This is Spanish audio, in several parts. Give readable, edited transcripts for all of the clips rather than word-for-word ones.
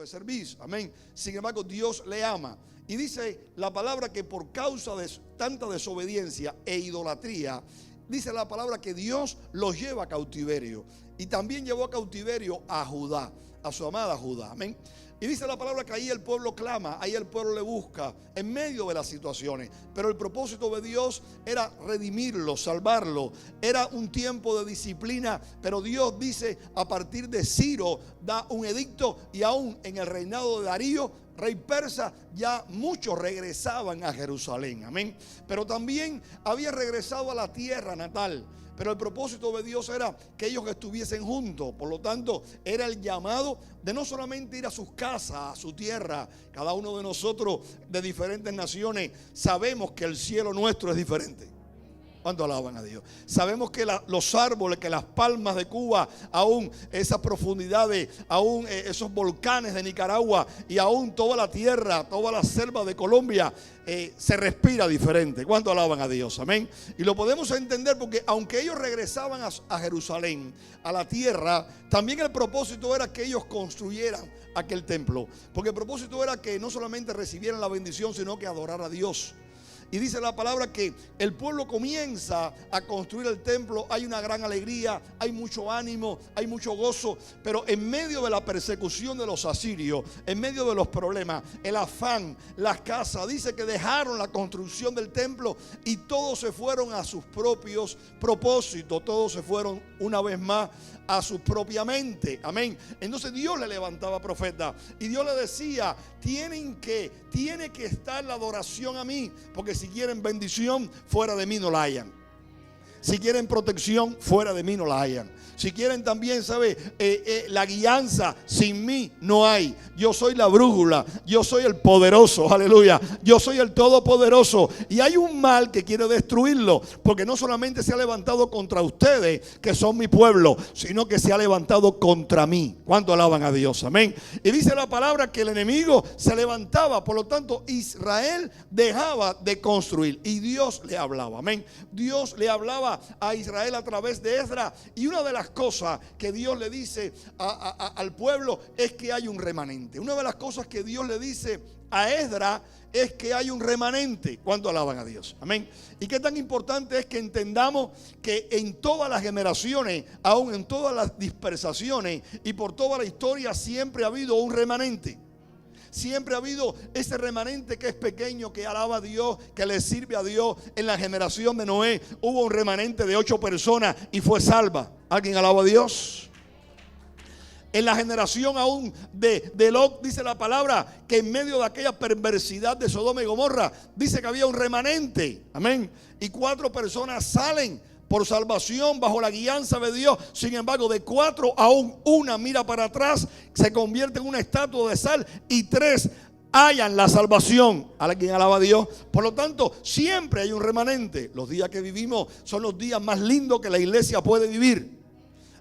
de cerviz. Amén. Sin embargo, Dios le ama. Y dice la palabra que por causa de tanta desobediencia e idolatría, dice la palabra que Dios los lleva a cautiverio. Y también llevó a cautiverio a Judá, a su amada Judá. Amén. Y dice la palabra que ahí el pueblo clama, ahí el pueblo le busca en medio de las situaciones. Pero el propósito de Dios era redimirlo, salvarlo. Era un tiempo de disciplina, pero Dios dice a partir de Ciro da un edicto, y aún en el reinado de Darío, rey persa, ya muchos regresaban a Jerusalén. Amén. Pero también había regresado a la tierra natal. Pero el propósito de Dios era que ellos estuviesen juntos. Por lo tanto, era el llamado de no solamente ir a sus casas, a su tierra. Cada uno de nosotros de diferentes naciones sabemos que el cielo nuestro es diferente. ¿Cuánto alaban a Dios? Sabemos que los árboles, que las palmas de Cuba, aún esas profundidades, aún esos volcanes de Nicaragua y aún toda la tierra, toda la selva de Colombia, se respira diferente. ¿Cuánto alaban a Dios? Amén. Y lo podemos entender porque aunque ellos regresaban a Jerusalén, a la tierra, también el propósito era que ellos construyeran aquel templo. Porque el propósito era que no solamente recibieran la bendición, sino que adoraran a Dios. Y dice la palabra que el pueblo comienza a construir el templo. Hay una gran alegría, hay mucho ánimo, hay mucho gozo. Pero en medio de la persecución de los asirios, en medio de los problemas, el afán, las casas, dice que dejaron la construcción del templo y todos se fueron a sus propios propósitos. Todos se fueron una vez más a su propia mente. Amén. Entonces Dios le levantaba profeta y Dios le decía: tiene que estar la adoración a mí, porque si quieren bendición, fuera de mí no la hayan. Si quieren protección, fuera de mí no la hayan. Si quieren también, ¿sabe? La guianza, sin mí no hay. Yo soy la brújula, yo soy el poderoso, aleluya. Yo soy el todopoderoso. Y hay un mal que quiere destruirlo, porque no solamente se ha levantado contra ustedes, que son mi pueblo, sino que se ha levantado contra mí. ¿Cuánto alaban a Dios? Amén. Y dice la palabra que el enemigo se levantaba, por lo tanto Israel dejaba de construir y Dios le hablaba. Amén. Dios le hablaba a Israel a través de Esdras, y una de las cosas que Dios le dice al pueblo es que hay un remanente. Una de las cosas que Dios le dice a Esdras es que hay un remanente. ¿Cuánto alaban a Dios? Amén. Y qué tan importante es que entendamos que en todas las generaciones, aún en todas las dispersaciones y por toda la historia, siempre ha habido un remanente. Siempre ha habido ese remanente que es pequeño, que alaba a Dios, que le sirve a Dios. En la generación de Noé hubo un remanente de 8 personas y fue salva. ¿Alguien alaba a Dios? En la generación aún de Lot, dice la palabra que en medio de aquella perversidad de Sodoma y Gomorra, dice que había un remanente. Amén. Y 4 personas salen por salvación bajo la guianza de Dios. Sin embargo, de 4 aún una mira para atrás, se convierte en una estatua de sal, y 3 hallan la salvación. ¿Alguien alaba a Dios? Por lo tanto, siempre hay un remanente. Los días que vivimos son los días más lindos que la iglesia puede vivir.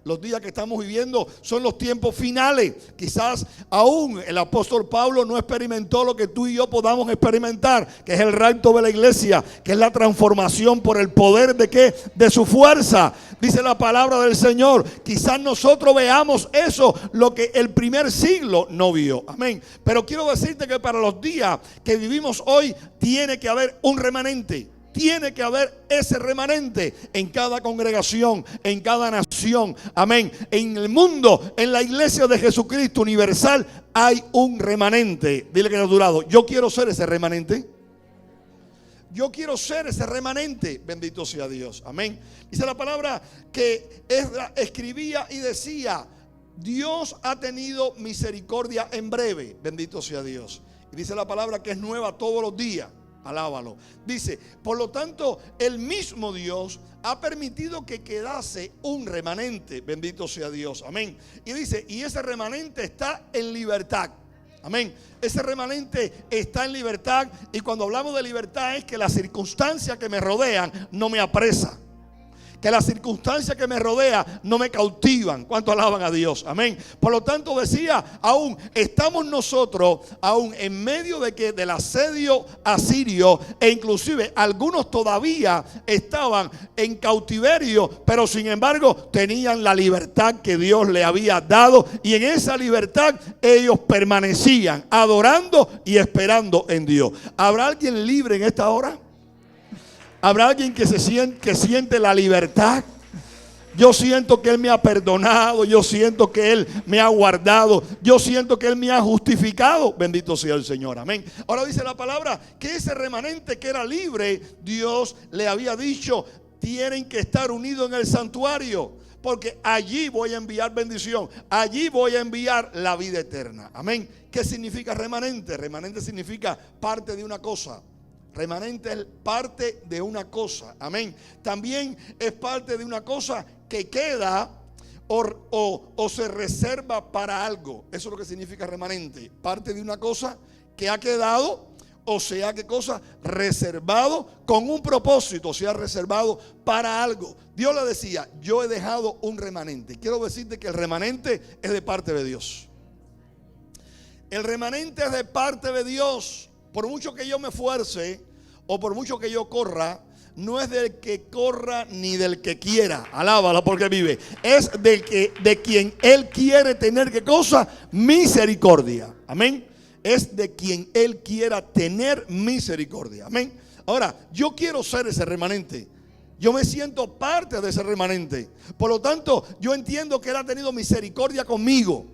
Los días que estamos viviendo son los tiempos finales. Quizás aún el apóstol Pablo no experimentó lo que tú y yo podamos experimentar, que es el rapto de la iglesia, que es la transformación por el poder de ¿qué? De su fuerza. Dice la palabra del Señor. Quizás nosotros veamos eso, lo que el primer siglo no vio. Amén. Pero quiero decirte que para los días que vivimos hoy tiene que haber un remanente. Tiene que haber ese remanente en cada congregación, en cada nación. Amén. En el mundo, en la iglesia de Jesucristo universal, hay un remanente. Dile que no ha durado. Yo quiero ser ese remanente. Yo quiero ser ese remanente. Bendito sea Dios. Amén. Dice la palabra que Esdras escribía y decía: Dios ha tenido misericordia en breve. Bendito sea Dios. Y dice la palabra que es nueva todos los días. Alábalo. Dice: por lo tanto, el mismo Dios ha permitido que quedase un remanente. Bendito sea Dios. Amén. Y dice: y ese remanente está en libertad. Amén. Ese remanente está en libertad. Y cuando hablamos de libertad es que las circunstancias que me rodean no me apresan, que las circunstancias que me rodean no me cautivan. ¿Cuánto alaban a Dios? Amén. Por lo tanto decía, aún estamos nosotros, aún en medio del asedio asirio, e inclusive algunos todavía estaban en cautiverio, pero sin embargo tenían la libertad que Dios le había dado, y en esa libertad ellos permanecían adorando y esperando en Dios. ¿Habrá alguien libre en esta hora? ¿Habrá alguien que siente la libertad? Yo siento que Él me ha perdonado, yo siento que Él me ha guardado, yo siento que Él me ha justificado. Bendito sea el Señor, amén. Ahora dice la palabra que ese remanente que era libre, Dios le había dicho, tienen que estar unidos en el santuario, porque allí voy a enviar bendición, allí voy a enviar la vida eterna, amén. ¿Qué significa remanente? Remanente significa parte de una cosa. Remanente es parte de una cosa, amén. También es parte de una cosa que queda o se reserva para algo. Eso es lo que significa remanente. Parte de una cosa que ha quedado, o sea, ¿qué cosa? Reservado con un propósito, se ha reservado para algo. Dios le decía, yo he dejado un remanente. Quiero decirte que el remanente es de parte de Dios. El remanente es de parte de Dios. Por mucho que yo me esfuerce o por mucho que yo corra, no es del que corra ni del que quiera. Alábala porque vive. Es de quien Él quiere tener, ¿qué cosa? Misericordia. Amén. Es de quien Él quiera tener misericordia. Amén. Ahora, yo quiero ser ese remanente. Yo me siento parte de ese remanente. Por lo tanto, yo entiendo que Él ha tenido misericordia conmigo.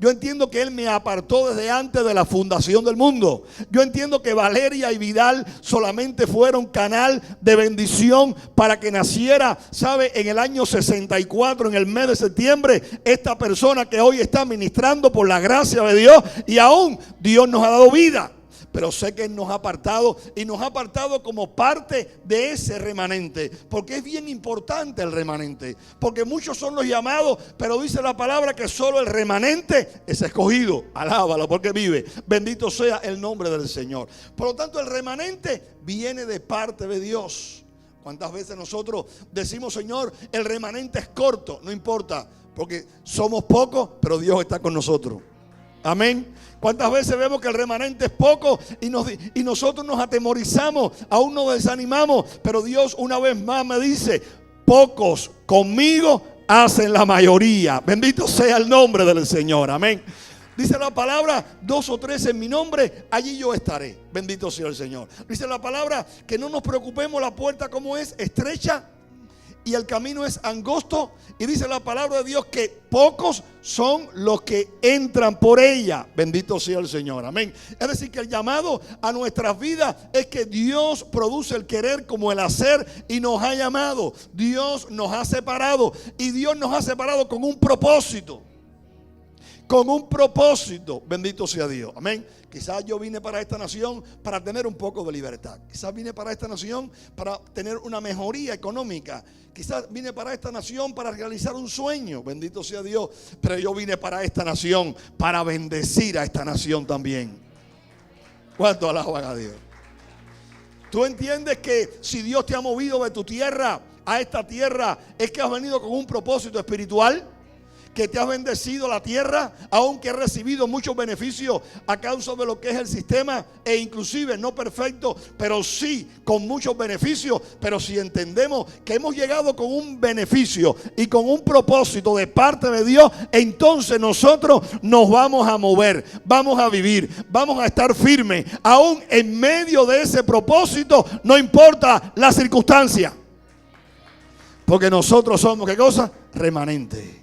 Yo entiendo que Él me apartó desde antes de la fundación del mundo. Yo entiendo que Valeria y Vidal solamente fueron canal de bendición para que naciera, ¿sabe? En el año 64, en el mes de septiembre, esta persona que hoy está ministrando por la gracia de Dios, y aún Dios nos ha dado vida. Pero sé que Él nos ha apartado, y nos ha apartado como parte de ese remanente, porque es bien importante el remanente, porque muchos son los llamados, pero dice la palabra que solo el remanente es escogido. Alábalo porque vive. Bendito sea el nombre del Señor. Por lo tanto, el remanente viene de parte de Dios. ¿Cuántas veces nosotros decimos, Señor, el remanente es corto? No importa, porque somos pocos, pero Dios está con nosotros. Amén. ¿Cuántas veces vemos que el remanente es poco y nosotros nos atemorizamos, aún nos desanimamos? Pero Dios una vez más me dice, pocos conmigo hacen la mayoría. Bendito sea el nombre del Señor. Amén. Dice la palabra, 2 o 3 en mi nombre, allí yo estaré. Bendito sea el Señor. Dice la palabra que no nos preocupemos, la puerta como es estrecha y el camino es angosto, y dice la palabra de Dios que pocos son los que entran por ella. Bendito sea el Señor, amén. Es decir, que el llamado a nuestras vidas es que Dios produce el querer como el hacer, y nos ha llamado. Dios nos ha separado, y Dios nos ha separado con un propósito. Con un propósito, bendito sea Dios, amén. Quizás yo vine para esta nación para tener un poco de libertad. Quizás vine para esta nación para tener una mejoría económica. Quizás vine para esta nación para realizar un sueño, bendito sea Dios. Pero yo vine para esta nación para bendecir a esta nación también. ¿Cuánto alaban a Dios? ¿Tú entiendes que si Dios te ha movido de tu tierra a esta tierra, es que has venido con un propósito espiritual? Que te has bendecido la tierra, aunque has recibido muchos beneficios a causa de lo que es el sistema, e inclusive no perfecto, pero sí con muchos beneficios. Pero si entendemos que hemos llegado con un beneficio y con un propósito de parte de Dios, entonces nosotros nos vamos a mover, vamos a vivir, vamos a estar firmes, aún en medio de ese propósito, no importa la circunstancia, porque nosotros somos, ¿qué cosa? Remanente.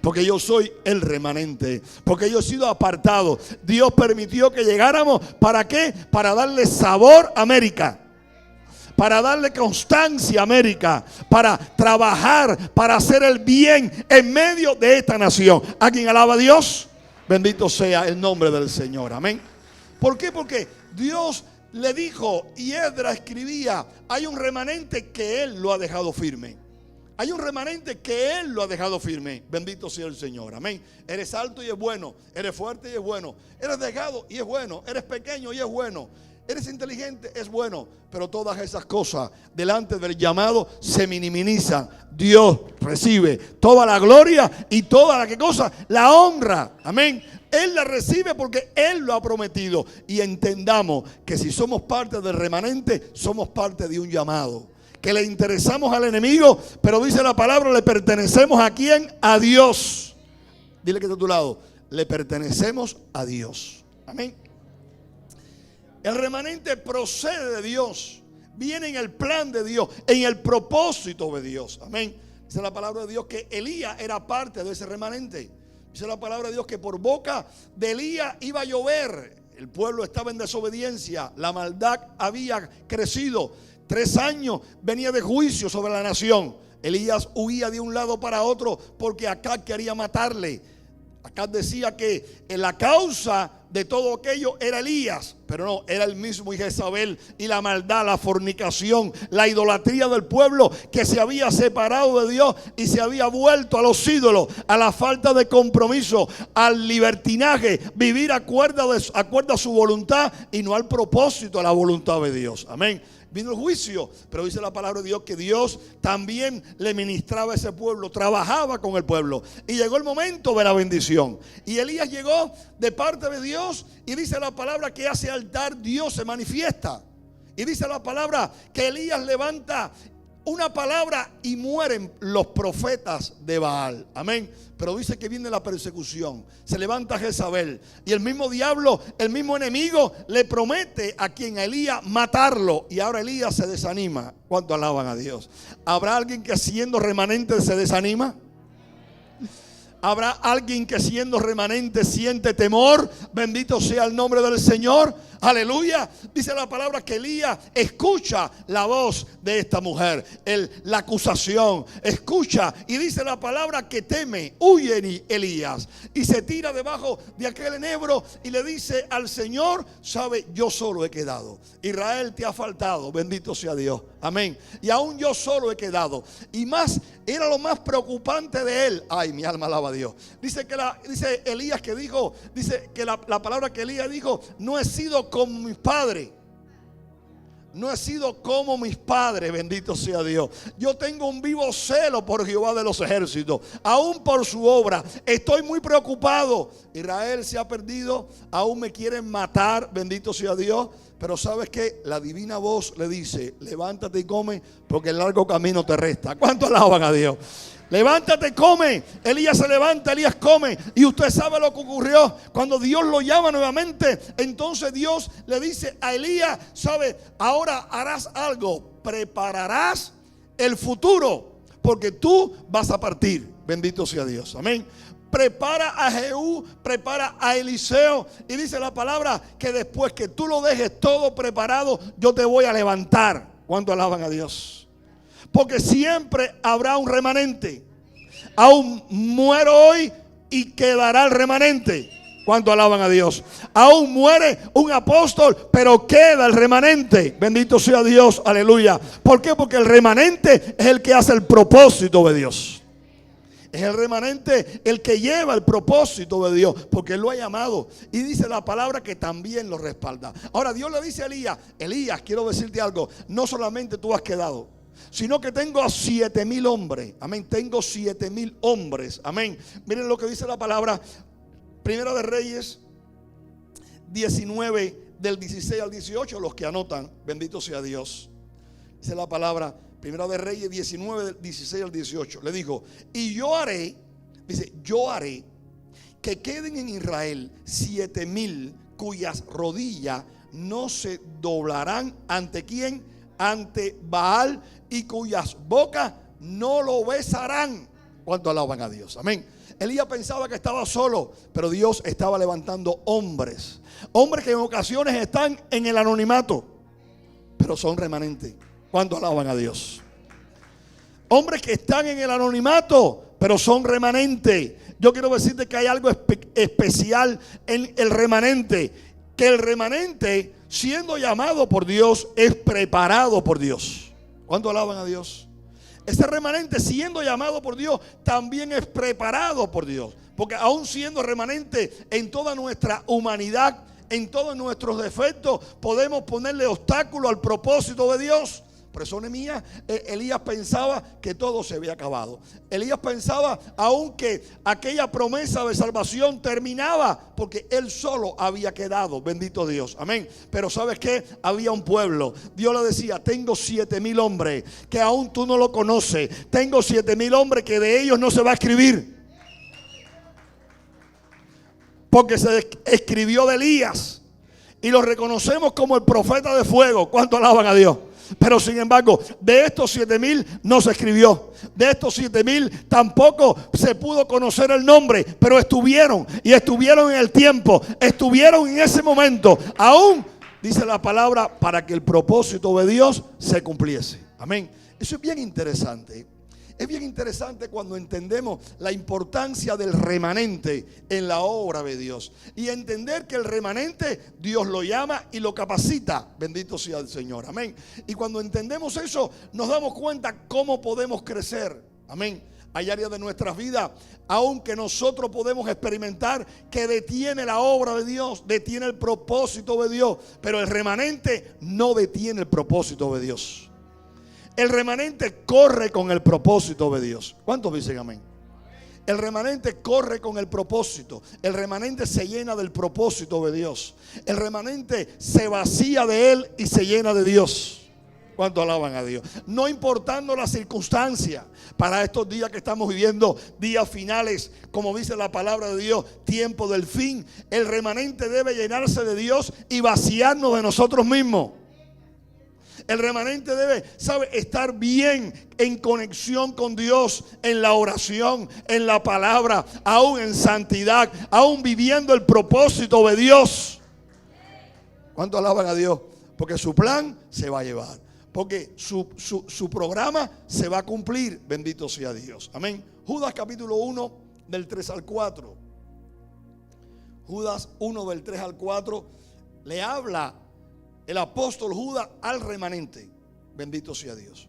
Porque yo soy el remanente, porque yo he sido apartado. Dios permitió que llegáramos, ¿para qué? Para darle sabor a América, para darle constancia a América, para trabajar, para hacer el bien en medio de esta nación. ¿Alguien alaba a Dios? Bendito sea el nombre del Señor, amén. ¿Por qué? Porque Dios le dijo, y Esdras escribía, hay un remanente que Él lo ha dejado firme. Hay un remanente que Él lo ha dejado firme. Bendito sea el Señor, amén. Eres alto y es bueno, eres fuerte y es bueno, eres delgado y es bueno, eres pequeño y es bueno. Eres inteligente, es bueno, pero todas esas cosas delante del llamado se minimizan. Dios recibe toda la gloria y toda la que cosa, la honra. Amén. Él la recibe porque Él lo ha prometido. Y entendamos que si somos parte del remanente, somos parte de un llamado. Que le interesamos al enemigo, pero dice la palabra, le pertenecemos ¿a quién? A Dios. Dile que está a tu lado, le pertenecemos a Dios. Amén. El remanente procede de Dios, viene en el plan de Dios, en el propósito de Dios. Amén. Dice la palabra de Dios que Elías era parte de ese remanente. Dice la palabra de Dios que por boca de Elías iba a llover. El pueblo estaba en desobediencia, la maldad había crecido. 3 años venía de juicio sobre la nación. Elías huía de un lado para otro porque Acab quería matarle. Acab decía que la causa de todo aquello era Elías, pero no, era el mismo Jezabel y la maldad, la fornicación, la idolatría del pueblo que se había separado de Dios y se había vuelto a los ídolos, a la falta de compromiso, al libertinaje, vivir acuerdo a su voluntad y no al propósito, a la voluntad de Dios. Amén. Vino el juicio, pero dice la palabra de Dios que Dios también le ministraba a ese pueblo, trabajaba con el pueblo. Y llegó el momento de la bendición. Y Elías llegó de parte de Dios y dice la palabra que hace altar Dios se manifiesta. Y dice la palabra que Elías levanta una palabra y mueren los profetas de Baal. Amén. Pero dice que viene la persecución. Se levanta Jezabel. Y el mismo diablo, el mismo enemigo, le promete a quien Elías matarlo. Y ahora Elías se desanima. ¿Cuánto alaban a Dios? ¿Habrá alguien que siendo remanente se desanima? ¿Habrá alguien que siendo remanente siente temor? Bendito sea el nombre del Señor. Aleluya. Dice la palabra que Elías escucha la voz de esta mujer, la acusación, escucha y dice la palabra que teme, huye Elías y se tira debajo de aquel enebro y le dice al Señor, sabe, yo solo he quedado. Israel te ha faltado, bendito sea Dios. Amén. Y aún yo solo he quedado. Y más, era lo más preocupante de él. Ay, mi alma alaba a Dios. Dice Elías que dijo, dice que la palabra que Elías dijo, no he sido como mis padres. No he sido como mis padres, bendito sea Dios. Yo tengo un vivo celo por Jehová de los ejércitos, aún por su obra. Estoy muy preocupado. Israel se ha perdido, aún me quieren matar, bendito sea Dios. Pero ¿sabes qué? La divina voz le dice, levántate y come, porque el largo camino te resta. ¿Cuánto alaban a Dios? Levántate, come. Elías se levanta, Elías come. Y usted sabe lo que ocurrió. Cuando Dios lo llama nuevamente, entonces Dios le dice a Elías, ¿sabe? Ahora harás algo. Prepararás el futuro, porque tú vas a partir. Bendito sea Dios. Amén. Prepara a Jehú, prepara a Eliseo. Y dice la palabra que después que tú lo dejes todo preparado, yo te voy a levantar. ¿Cuánto alaban a Dios? Porque siempre habrá un remanente. Aún muero hoy y quedará el remanente. ¿Cuánto alaban a Dios? Aún muere un apóstol, pero queda el remanente. Bendito sea Dios, aleluya. ¿Por qué? Porque el remanente es el que hace el propósito de Dios. Es el remanente el que lleva el propósito de Dios, porque Él lo ha llamado. Y dice la palabra que también lo respalda. Ahora Dios le dice a Elías, Elías, quiero decirte algo, no solamente tú has quedado, sino que tengo a 7,000 hombres. Amén, tengo 7,000 hombres. Amén. Miren lo que dice la palabra, Primera de Reyes 19, del 16 al 18, los que anotan, bendito sea Dios. Dice la palabra, Primera de Reyes 19, del 16 al 18. Le dijo, y yo haré, dice, yo haré que queden en Israel 7,000 cuyas rodillas no se doblarán ante quién, ante Baal, y cuyas bocas no lo besarán. ¿Cuánto alaban a Dios? Amén. Elías pensaba que estaba solo, pero Dios estaba levantando hombres. Hombres que en ocasiones están en el anonimato, pero son remanentes. ¿Cuánto alaban a Dios? Hombres que están en el anonimato, pero son remanentes. Yo quiero decirte que hay algo especial en el remanente. Que el remanente, siendo llamado por Dios, es preparado por Dios. ¿Cuánto alaban a Dios? Ese remanente, siendo llamado por Dios, también es preparado por Dios. Porque aún siendo remanente en toda nuestra humanidad, en todos nuestros defectos, podemos ponerle obstáculo al propósito de Dios. Por eso Elías pensaba que todo se había acabado. Elías pensaba aún que aquella promesa de salvación terminaba porque él solo había quedado, bendito Dios, amén. Pero ¿sabes qué? Había un pueblo. Dios le decía, tengo 7,000 hombres que aún tú no lo conoces. Tengo 7,000 hombres que de ellos no se va a escribir, porque se escribió de Elías y lo reconocemos como el profeta de fuego. ¿Cuánto alaban a Dios? Pero sin embargo, de estos 7,000 no se escribió. De estos 7,000 tampoco se pudo conocer el nombre. Pero estuvieron en el tiempo. Estuvieron en ese momento. Aún, dice la palabra, para que el propósito de Dios se cumpliese. Amén. Eso es bien interesante. Es bien interesante cuando entendemos la importancia del remanente en la obra de Dios. Y entender que el remanente Dios lo llama y lo capacita. Bendito sea el Señor. Amén. Y cuando entendemos eso, nos damos cuenta cómo podemos crecer. Amén. Hay áreas de nuestras vidas, aunque nosotros podemos experimentar, que detiene la obra de Dios, detiene el propósito de Dios. Pero el remanente no detiene el propósito de Dios. El remanente corre con el propósito de Dios. ¿Cuántos dicen amén? El remanente corre con el propósito. El remanente se llena del propósito de Dios. El remanente se vacía de él y se llena de Dios. ¿Cuántos alaban a Dios? No importando la circunstancia. Para estos días que estamos viviendo, días finales, como dice la palabra de Dios, tiempo del fin, el remanente debe llenarse de Dios y vaciarnos de nosotros mismos. El remanente debe, estar bien en conexión con Dios, en la oración, en la palabra, aún en santidad, aún viviendo el propósito de Dios. ¿Cuánto alaban a Dios? Porque su plan se va a llevar, porque su programa se va a cumplir. Bendito sea Dios. Amén. Judas capítulo 1 del 3 al 4. Judas 1 del 3 al 4 le habla el apóstol Judas al remanente. Bendito sea Dios.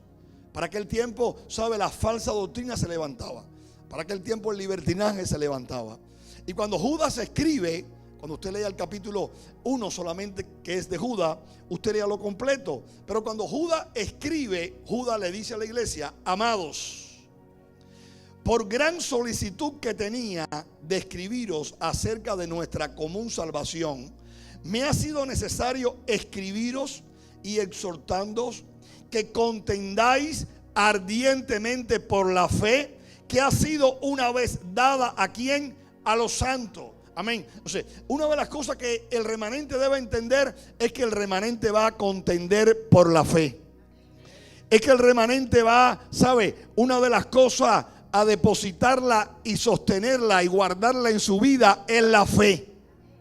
Para aquel tiempo, la falsa doctrina se levantaba. Para aquel tiempo el libertinaje se levantaba. Y cuando Judas escribe, cuando usted lea el capítulo 1 solamente, que es de Judas, usted lea lo completo. Pero cuando Judas escribe, Judas le dice a la iglesia: amados, por gran solicitud que tenía de escribiros acerca de nuestra común salvación, me ha sido necesario escribiros y exhortándoos que contendáis ardientemente por la fe que ha sido una vez dada ¿a quién? A los santos. Amén. O sea, una de las cosas que el remanente debe entender es que el remanente va a contender por la fe. Es que el remanente va, una de las cosas a depositarla y sostenerla y guardarla en su vida es la fe.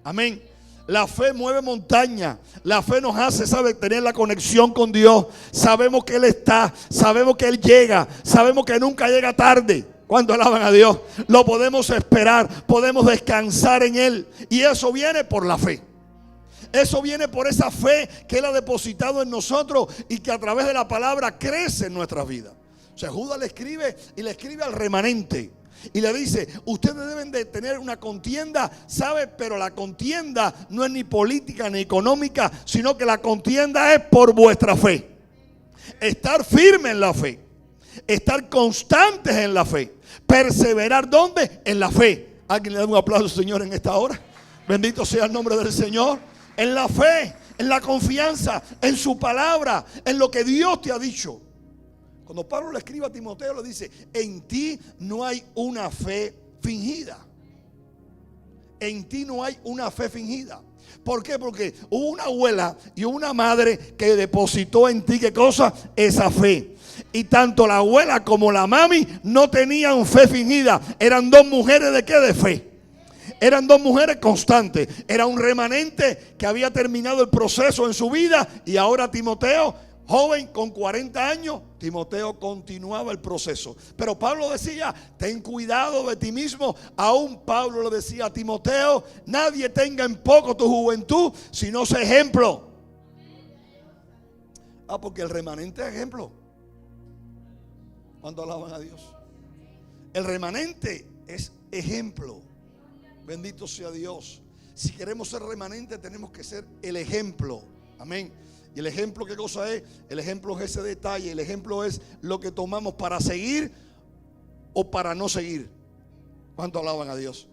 Amén. La fe mueve montaña. La fe nos hace, tener la conexión con Dios. Sabemos que Él está, sabemos que Él llega, sabemos que nunca llega tarde. ¿Cuánto alaban a Dios? Lo podemos esperar, podemos descansar en Él. Y eso viene por la fe. Eso viene por esa fe que Él ha depositado en nosotros y que a través de la palabra crece en nuestras vidas. O sea, Judas le escribe y le escribe al remanente. Y le dice: ustedes deben de tener una contienda, pero la contienda no es ni política ni económica, sino que la contienda es por vuestra fe. Estar firme en la fe, estar constantes en la fe, perseverar ¿dónde? En la fe. ¿Alguien le da un aplauso, Señor, en esta hora? Bendito sea el nombre del Señor. En la fe, en la confianza, en su palabra, en lo que Dios te ha dicho. Cuando Pablo le escribe a Timoteo, le dice: en ti no hay una fe fingida. En ti no hay una fe fingida. ¿Por qué? Porque hubo una abuela y una madre que depositó en ti, ¿qué cosa? Esa fe. Y tanto la abuela como la mami no tenían fe fingida. Eran dos mujeres ¿de qué? De fe. Eran dos mujeres constantes. Era un remanente que había terminado el proceso en su vida. Y ahora Timoteo, joven con 40 años, Timoteo continuaba el proceso. Pero Pablo decía: ten cuidado de ti mismo. Aún Pablo le decía a Timoteo: nadie tenga en poco tu juventud, sino sé ejemplo. Porque el remanente es ejemplo. ¿Cuánto alaban a Dios? El remanente es ejemplo. Bendito sea Dios. Si queremos ser remanente, tenemos que ser el ejemplo. Amén. ¿Y el ejemplo qué cosa es? El ejemplo es ese detalle. El ejemplo es lo que tomamos para seguir o para no seguir. ¿Cuánto alaban a Dios?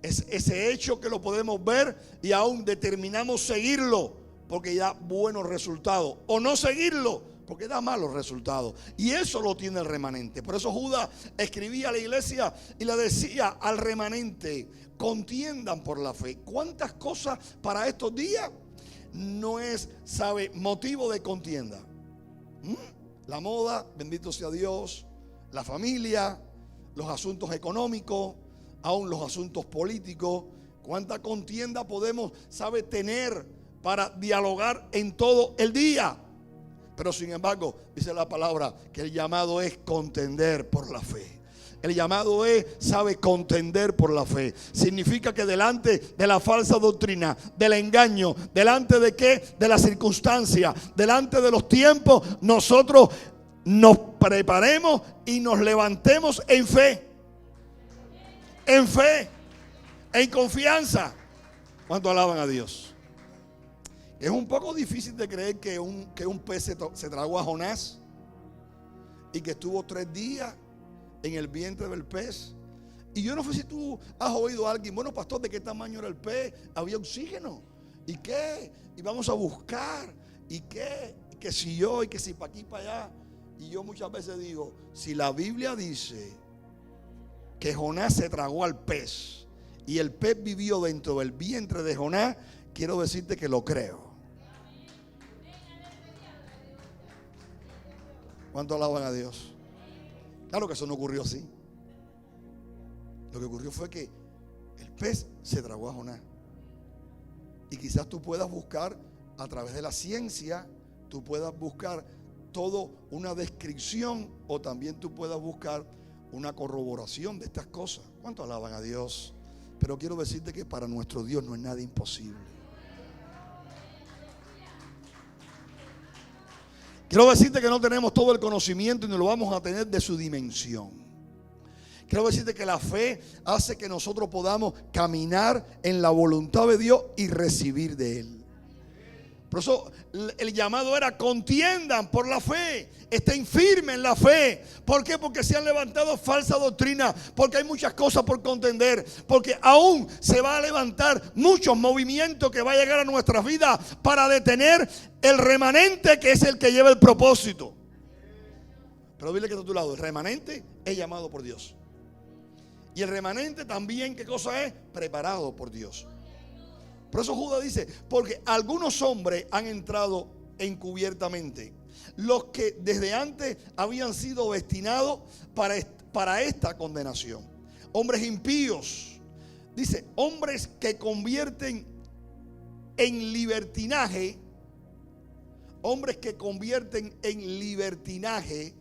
Es ese hecho que lo podemos ver y aún determinamos seguirlo porque da buenos resultados, o no seguirlo porque da malos resultados. Y eso lo tiene el remanente. Por eso Judas escribía a la iglesia y le decía al remanente: contiendan por la fe. ¿Cuántas cosas para estos días no es, sabe, motivo de contienda? La moda, bendito sea Dios, la familia, los asuntos económicos, aún los asuntos políticos. ¿Cuánta contienda podemos, sabe, tener para dialogar en todo el día? Pero sin embargo, dice la palabra que el llamado es contender por la fe. El llamado es, sabe, contender por la fe. Significa que delante de la falsa doctrina, del engaño, delante de qué, de la circunstancia, delante de los tiempos, nosotros nos preparemos y nos levantemos en fe. En fe, en confianza. ¿Cuánto alaban a Dios? Es un poco difícil de creer que un pez se tragó a Jonás y que estuvo 3 días en el vientre del pez. Y yo no sé si tú has oído a alguien: bueno, pastor, ¿de qué tamaño era el pez? ¿Había oxígeno? ¿Y qué? Y vamos a buscar. ¿Y qué? Y que si yo, y que si para aquí, para allá. Y yo muchas veces digo: si la Biblia dice que Jonás se tragó al pez y el pez vivió dentro del vientre de Jonás, quiero decirte que lo creo. ¿Cuánto alaban a Dios? Claro que eso no ocurrió así. Lo que ocurrió fue que el pez se tragó a Jonás. Y quizás tú puedas buscar a través de la ciencia, tú puedas buscar toda una descripción, o también tú puedas buscar una corroboración de estas cosas. ¿Cuánto alaban a Dios? Pero quiero decirte que para nuestro Dios no es nada imposible. Quiero decirte que no tenemos todo el conocimiento y no lo vamos a tener de su dimensión. Quiero decirte que la fe hace que nosotros podamos caminar en la voluntad de Dios y recibir de Él. Por eso el llamado era: contiendan por la fe, estén firmes en la fe. ¿Por qué? Porque se han levantado falsa doctrina, porque hay muchas cosas por contender, porque aún se va a levantar muchos movimientos que va a llegar a nuestras vidas para detener el remanente, que es el que lleva el propósito. Pero dile que está a tu lado: el remanente es llamado por Dios. Y el remanente también, ¿qué cosa es? Preparado por Dios. Por eso Judas dice: porque algunos hombres han entrado encubiertamente, los que desde antes habían sido destinados para esta condenación. Hombres impíos. Dice: hombres que convierten en libertinaje. Hombres que convierten en libertinaje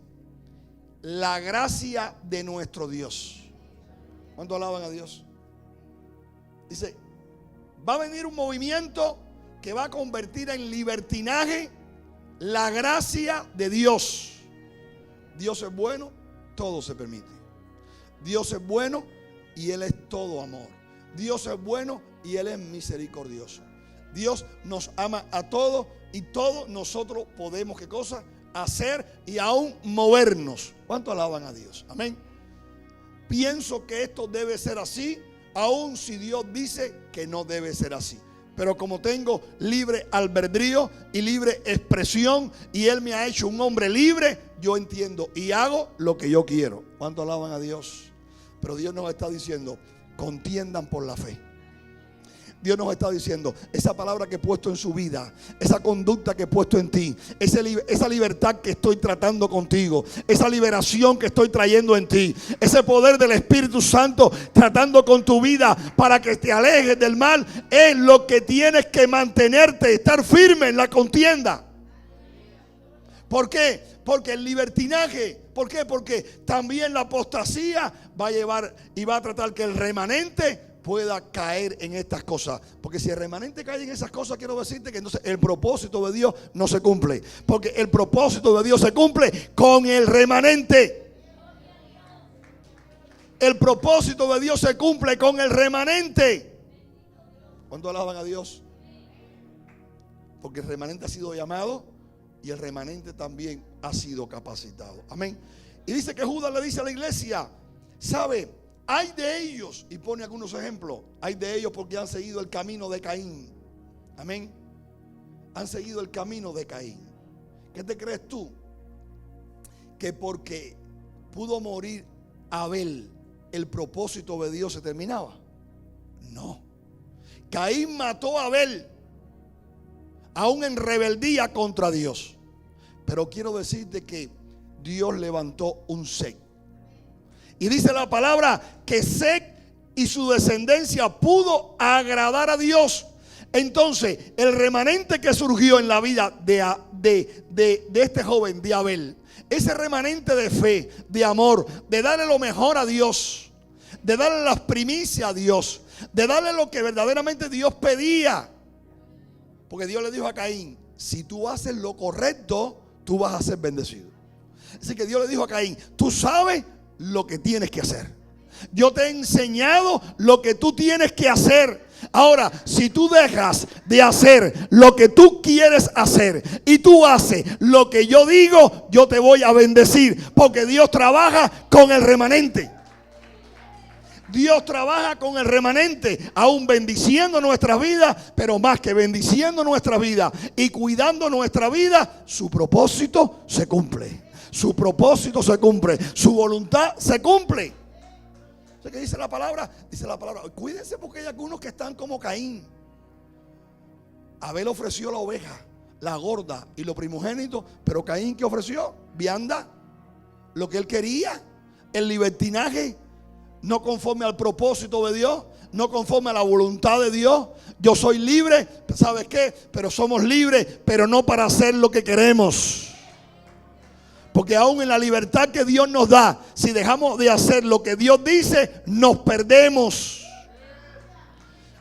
la gracia de nuestro Dios. ¿Cuánto alaban a Dios? Dice: va a venir un movimiento que va a convertir en libertinaje la gracia de Dios. Dios es bueno, todo se permite. Dios es bueno y Él es todo amor. Dios es bueno y Él es misericordioso. Dios nos ama a todos y todos nosotros podemos, ¿qué cosa? Hacer y aún movernos. ¿Cuánto alaban a Dios? Amén. Pienso que esto debe ser así, aun si Dios dice que no debe ser así. Pero como tengo libre albedrío y libre expresión, y Él me ha hecho un hombre libre, yo entiendo y hago lo que yo quiero. ¿Cuánto alaban a Dios? Pero Dios nos está diciendo: contiendan por la fe. Dios nos está diciendo: esa palabra que he puesto en su vida, esa conducta que he puesto en ti, esa libertad que estoy tratando contigo, esa liberación que estoy trayendo en ti, ese poder del Espíritu Santo tratando con tu vida para que te alejes del mal, es lo que tienes que mantenerte, estar firme en la contienda. ¿Por qué? Porque el libertinaje, ¿por qué? Porque también la apostasía va a llevar y va a tratar que el remanente pueda caer en estas cosas. Porque si el remanente cae en esas cosas, quiero decirte que entonces el propósito de Dios no se cumple. Porque el propósito de Dios se cumple con el remanente. El propósito de Dios se cumple con el remanente. ¿Cuánto alaban a Dios? Porque el remanente ha sido llamado y el remanente también ha sido capacitado. Amén. Y dice que Judas le dice a la iglesia, ¿sabe? Hay de ellos, y pone algunos ejemplos, hay de ellos porque han seguido el camino de Caín. Amén. Han seguido el camino de Caín. ¿Qué te crees tú? Que porque pudo morir Abel, el propósito de Dios se terminaba. No. Caín mató a Abel, aún en rebeldía contra Dios. Pero quiero decirte que Dios levantó un Set. Y dice la palabra que Set y su descendencia pudo agradar a Dios. Entonces, el remanente que surgió en la vida de este joven, de Abel, ese remanente de fe, de amor, de darle lo mejor a Dios, de darle las primicias a Dios, de darle lo que verdaderamente Dios pedía. Porque Dios le dijo a Caín, si tú haces lo correcto, tú vas a ser bendecido. Así que Dios le dijo a Caín, tú sabes lo que tienes que hacer. Yo te he enseñado lo que tú tienes que hacer. Ahora, si tú dejas de hacer lo que tú quieres hacer y tú haces lo que yo digo, yo te voy a bendecir. Porque Dios trabaja con el remanente. Dios trabaja con el remanente, aún bendiciendo nuestras vidas, pero más que bendiciendo nuestra vida y cuidando nuestra vida, su propósito se cumple. Su propósito se cumple. Su voluntad se cumple. ¿Qué dice la palabra? Dice la palabra, cuídense porque hay algunos que están como Caín. Abel ofreció la oveja, la gorda y lo primogénito, pero Caín, ¿qué ofreció? Vianda, lo que él quería, el libertinaje, no conforme al propósito de Dios, no conforme a la voluntad de Dios. Yo soy libre, ¿sabes qué? Pero somos libres, pero no para hacer lo que queremos. Porque aún en la libertad que Dios nos da, si dejamos de hacer lo que Dios dice, nos perdemos.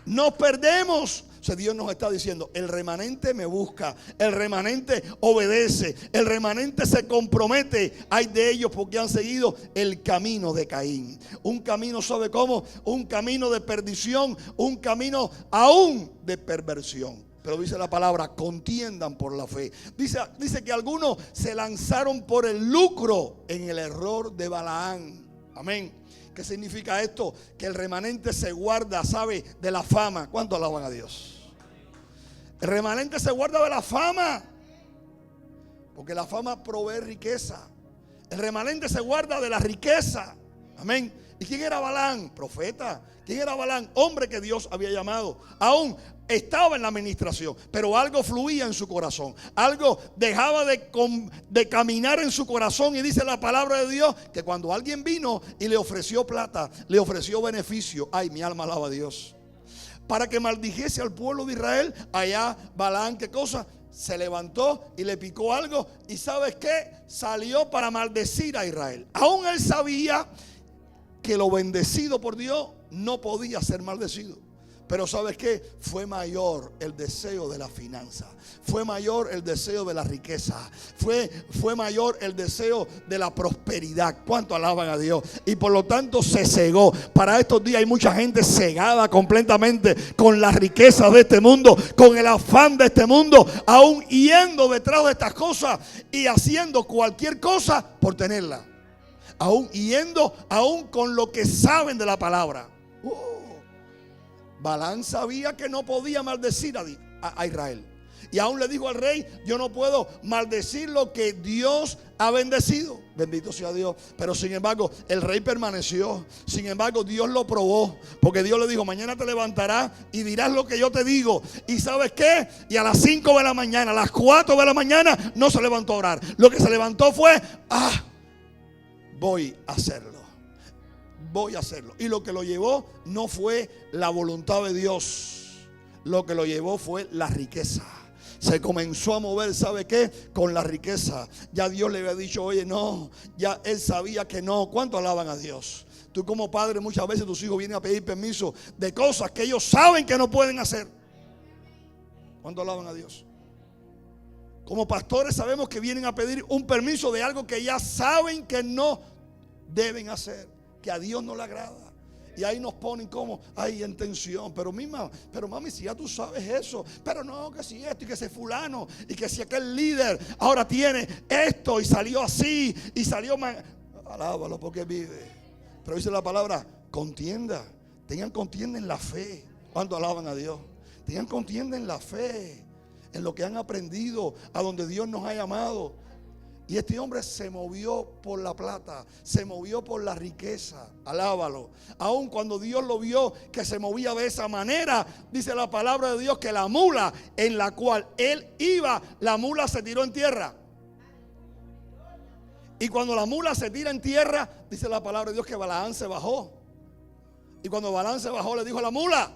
Nos perdemos. O sea, Dios nos está diciendo, el remanente me busca, el remanente obedece, el remanente se compromete. Hay de ellos porque han seguido el camino de Caín. Un camino, ¿sabe cómo? Un camino de perdición, un camino aún de perversión. Pero dice la palabra, contiendan por la fe. Dice que algunos se lanzaron por el lucro en el error de Balaán. Amén. ¿Qué significa esto? Que el remanente se guarda, ¿sabe? De la fama. ¿Cuánto alaban a Dios? El remanente se guarda de la fama. Porque la fama provee riqueza. El remanente se guarda de la riqueza. Amén. ¿Y quién era Balaán? Profeta. ¿Quién era Balaán? Hombre que Dios había llamado. Aún estaba en la administración, pero algo fluía en su corazón. Algo dejaba de caminar en su corazón. Y dice la palabra de Dios que cuando alguien vino y le ofreció plata, le ofreció beneficio. Ay, mi alma alaba a Dios. Para que maldijese al pueblo de Israel, allá Balaán, ¿qué cosa? Se levantó y le picó algo. ¿Y sabes qué? Salió para maldecir a Israel. Aún él sabía que lo bendecido por Dios no podía ser maldecido. Pero ¿sabes qué? Fue mayor el deseo de la finanza. Fue mayor el deseo de la riqueza. Fue mayor el deseo de la prosperidad. ¿Cuánto alaban a Dios? Y por lo tanto se cegó. Para estos días hay mucha gente cegada completamente con las riquezas de este mundo, con el afán de este mundo, aún yendo detrás de estas cosas y haciendo cualquier cosa por tenerla. Aún yendo, aún con lo que saben de la palabra. Balaán sabía que no podía maldecir a Israel. Y aún le dijo al rey, yo no puedo maldecir lo que Dios ha bendecido. Bendito sea Dios. Pero sin embargo, el rey permaneció. Sin embargo, Dios lo probó. Porque Dios le dijo, mañana te levantarás y dirás lo que yo te digo. ¿Y sabes qué? Y a las 5 de la mañana, a las 4 de la mañana, no se levantó a orar. Lo que se levantó fue, voy a hacerlo. Voy a hacerlo. Y lo que lo llevó no fue la voluntad de Dios. Lo que lo llevó fue la riqueza. Se comenzó a mover, ¿sabe qué? Con la riqueza. Ya Dios le había dicho, oye, no. Ya él sabía que no. ¿Cuánto alaban a Dios? Tú como padre muchas veces tus hijos vienen a pedir permiso de cosas que ellos saben que no pueden hacer. ¿Cuánto alaban a Dios? Como pastores sabemos que vienen a pedir un permiso de algo que ya saben que no deben hacer, que a Dios no le agrada. Y ahí nos ponen como, ay, en tensión. Pero mami, si ya tú sabes eso. Pero no, que si esto y que ese fulano y que si aquel líder ahora tiene esto y salió así y salió mal. Alábalo porque vive. Pero dice la palabra, contienda. Tengan contienda en la fe. ¿Cuánto alaban a Dios? Tengan contienda en la fe, en lo que han aprendido, a donde Dios nos ha llamado. Y este hombre se movió por la plata, se movió por la riqueza. Alábalo. Aun cuando Dios lo vio que se movía de esa manera, dice la palabra de Dios que la mula en la cual él iba, la mula se tiró en tierra. Y cuando la mula se tira en tierra, dice la palabra de Dios que Balaam se bajó. Y cuando Balaam se bajó, le dijo a la mula: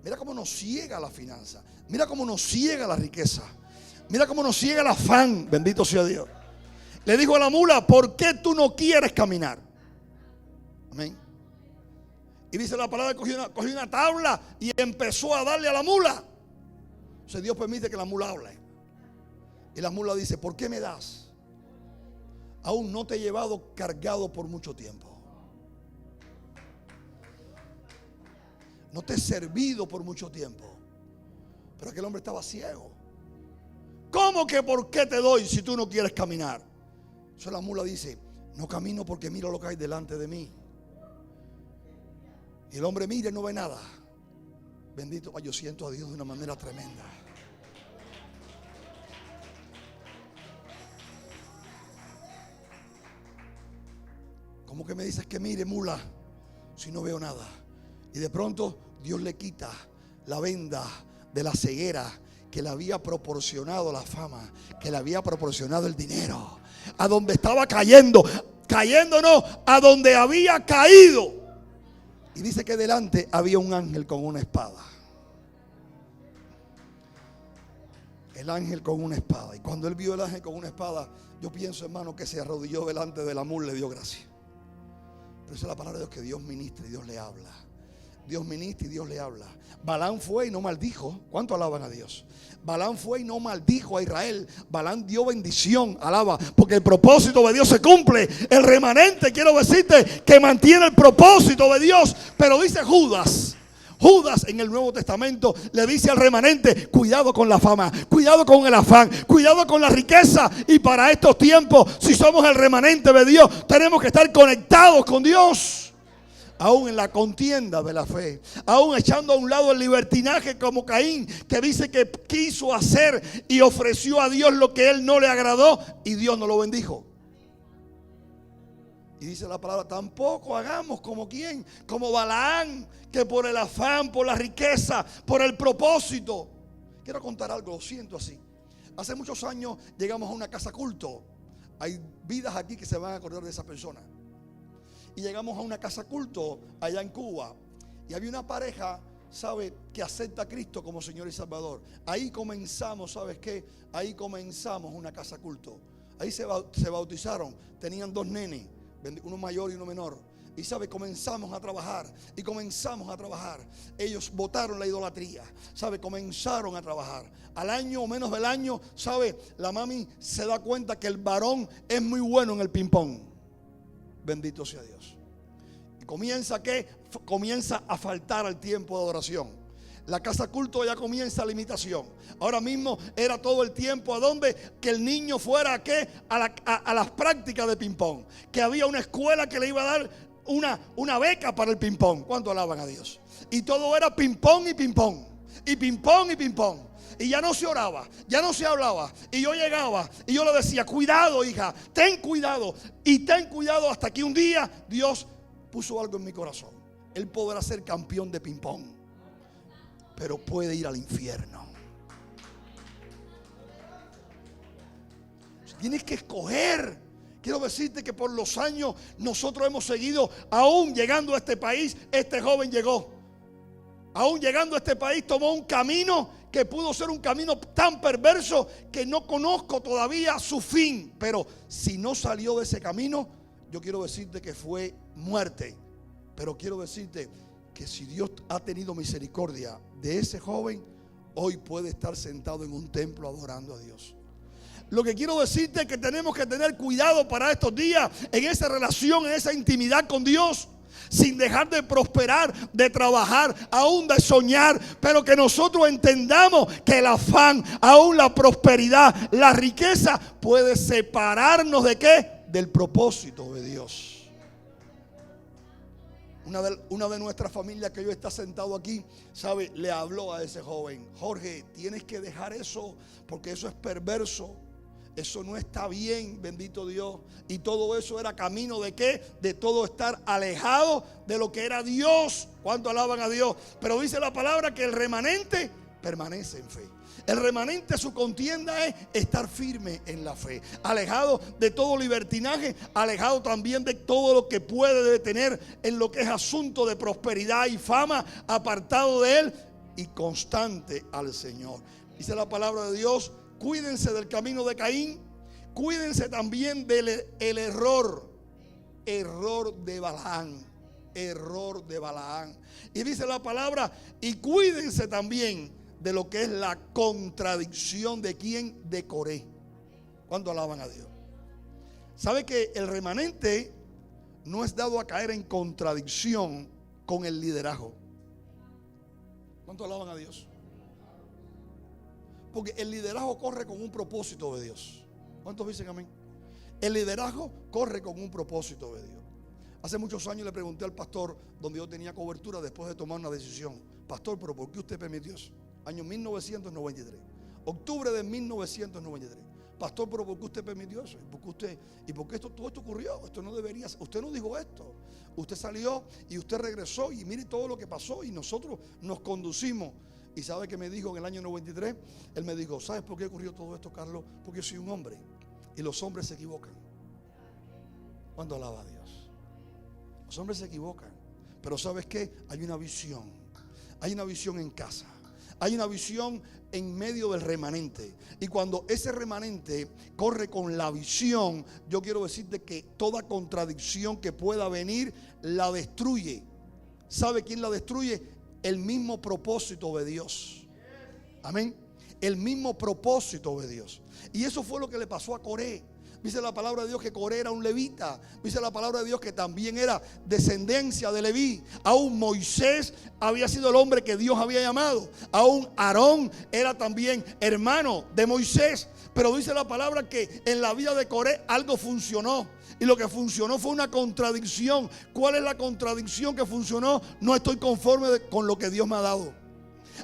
mira cómo nos ciega la finanza, mira cómo nos ciega la riqueza, mira cómo nos ciega el afán, bendito sea Dios. Le dijo a la mula: ¿por qué tú no quieres caminar? Amén. Y dice la palabra, cogió una tabla y empezó a darle a la mula. O sea, Dios permite que la mula hable. Y la mula dice: ¿por qué me das? Aún no te he llevado cargado por mucho tiempo. No te he servido por mucho tiempo. Pero aquel hombre estaba ciego. ¿Cómo que por qué te doy si tú no quieres caminar? Entonces la mula dice: no camino porque miro lo que hay delante de mí. Y el hombre mira y no ve nada. Bendito, yo siento a Dios de una manera tremenda. ¿Cómo que me dices que mire, mula, si no veo nada? Y de pronto Dios le quita la venda de la ceguera que le había proporcionado la fama, que le había proporcionado el dinero. A donde estaba cayendo no, a donde había caído. Y dice que delante había un ángel con una espada. El ángel con una espada. Y cuando él vio el ángel con una espada, yo pienso, hermano, que se arrodilló delante de la mula y le dio gracias. Pero esa es la palabra de Dios, que Dios ministra y Dios le habla. Dios ministra y Dios le habla. Balaam fue y no maldijo. ¿Cuánto alaban a Dios? Balaam fue y no maldijo a Israel. Balaam dio bendición, alaba, porque el propósito de Dios se cumple. El remanente, quiero decirte, que mantiene el propósito de Dios. Pero dice Judas en el Nuevo Testamento le dice al remanente: cuidado con la fama, cuidado con el afán, cuidado con la riqueza. Y para estos tiempos, si somos el remanente de Dios, tenemos que estar conectados con Dios. Aún en la contienda de la fe, aún echando a un lado el libertinaje como Caín, que dice que quiso hacer y ofreció a Dios lo que él no le agradó y Dios no lo bendijo. Y dice la palabra: tampoco hagamos como quién, como Balaam, que por el afán, por la riqueza, por el propósito. Quiero contar algo, lo siento así. Hace muchos años llegamos a una casa culto. Hay vidas aquí que se van a acordar de esa persona. Y llegamos a una casa culto allá en Cuba. Y había una pareja, ¿sabe?, que acepta a Cristo como Señor y Salvador. Ahí comenzamos, ¿sabes qué? Ahí comenzamos una casa culto. Ahí se bautizaron. Tenían 2 nenes, uno mayor y uno menor. Y sabe, comenzamos a trabajar. Y comenzamos a trabajar. Ellos botaron la idolatría. Sabe, comenzaron a trabajar. Al año o menos del año, sabe, la mami se da cuenta que el varón es muy bueno en el ping-pong. Bendito sea Dios. Y comienza a faltar al tiempo de adoración. La casa culto ya comienza la imitación. Ahora mismo era todo el tiempo a donde que el niño fuera ¿a qué? A las prácticas de ping-pong. Que había una escuela que le iba a dar una beca para el ping-pong. ¿Cuánto alaban a Dios? Y todo era ping-pong y ping-pong. Y ping-pong y ping-pong. Y ya no se oraba, ya no se hablaba. Y yo llegaba y yo le decía: cuidado, hija, ten cuidado. Y ten cuidado hasta que un día Dios puso algo en mi corazón. Él podrá ser campeón de ping-pong, pero puede ir al infierno. Tienes que escoger. Quiero decirte que por los años nosotros hemos seguido, aún llegando a este país, este joven llegó. Aún llegando a este país tomó un camino que pudo ser un camino tan perverso que no conozco todavía su fin. Pero si no salió de ese camino, yo quiero decirte que fue muerte. Pero quiero decirte que si Dios ha tenido misericordia de ese joven, hoy puede estar sentado en un templo adorando a Dios. Lo que quiero decirte es que tenemos que tener cuidado para estos días en esa relación, en esa intimidad con Dios. sin dejar de prosperar, de trabajar, aún de soñar, pero que nosotros entendamos que el afán, aún la prosperidad, la riqueza puede separarnos ¿de qué? Del propósito de Dios. Una de nuestras familias que hoy está sentado aquí, ¿sabe? Le habló a ese joven: Jorge, tienes que dejar eso porque eso es perverso. Eso no está bien, bendito Dios. Y todo eso era camino ¿de qué? De todo estar alejado de lo que era Dios. ¿Cuánto alaban a Dios? Pero dice la palabra que el remanente permanece en fe. El remanente, su contienda es estar firme en la fe, alejado de todo libertinaje, alejado también de todo lo que puede detener en lo que es asunto de prosperidad y fama, apartado de él y constante al Señor. Dice la palabra de Dios: cuídense del camino de Caín, cuídense también del error de Balaam, Y dice la palabra: y cuídense también de lo que es la contradicción de quién, de Coré. ¿Cuánto alaban a Dios? ¿Sabe que el remanente no es dado a caer en contradicción con el liderazgo? ¿Cuánto alaban a Dios? Porque el liderazgo corre con un propósito de Dios. ¿Cuántos dicen amén? El liderazgo corre con un propósito de Dios. Hace muchos años le pregunté al pastor, donde yo tenía cobertura después de tomar una decisión: pastor, ¿pero por qué usted permitió eso? Año 1993, octubre de 1993. Pastor, ¿pero por qué usted permitió eso? ¿Y por qué todo esto ocurrió? Esto no debería ser. Usted no dijo esto. Usted salió y usted regresó y mire todo lo que pasó y nosotros nos conducimos. ¿Y sabe qué me dijo en el año 93? Él me dijo: ¿sabes por qué ocurrió todo esto, Carlos? Porque yo soy un hombre y los hombres se equivocan. ¿Cuándo alaba a Dios? Los hombres se equivocan. Pero ¿sabes qué? Hay una visión. Hay una visión en casa. Hay una visión en medio del remanente. Y cuando ese remanente corre con la visión, yo quiero decirte que toda contradicción que pueda venir la destruye. ¿Sabe quién la destruye? El mismo propósito de Dios. Amén. El mismo propósito de Dios. Y eso fue lo que le pasó a Coré. Dice la palabra de Dios que Coré era un levita. Dice la palabra de Dios que también era descendencia de Leví. Aún Moisés había sido el hombre que Dios había llamado. Aún Aarón era también hermano de Moisés. Pero dice la palabra que en la vida de Coré algo funcionó. Y lo que funcionó fue una contradicción. ¿Cuál es la contradicción que funcionó? No estoy conforme con lo que Dios me ha dado.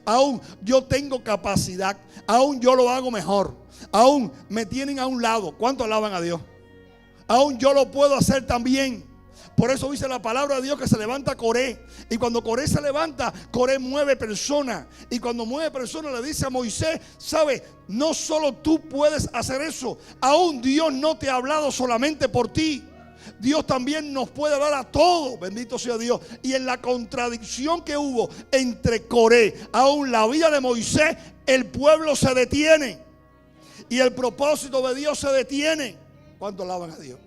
Aún yo tengo capacidad. Aún yo lo hago mejor. Aún me tienen a un lado. ¿Cuánto alaban a Dios? Aún yo lo puedo hacer también. Por eso dice la palabra de Dios que se levanta Coré. Y cuando Coré se levanta, Coré mueve personas. Y cuando mueve personas le dice a Moisés: ¿sabe? No solo tú puedes hacer eso. Aún Dios no te ha hablado solamente por ti. Dios también nos puede hablar a todos. Bendito sea Dios. Y en la contradicción que hubo entre Coré, aún la vida de Moisés, el pueblo se detiene. Y el propósito de Dios se detiene. ¿Cuánto alaban a Dios?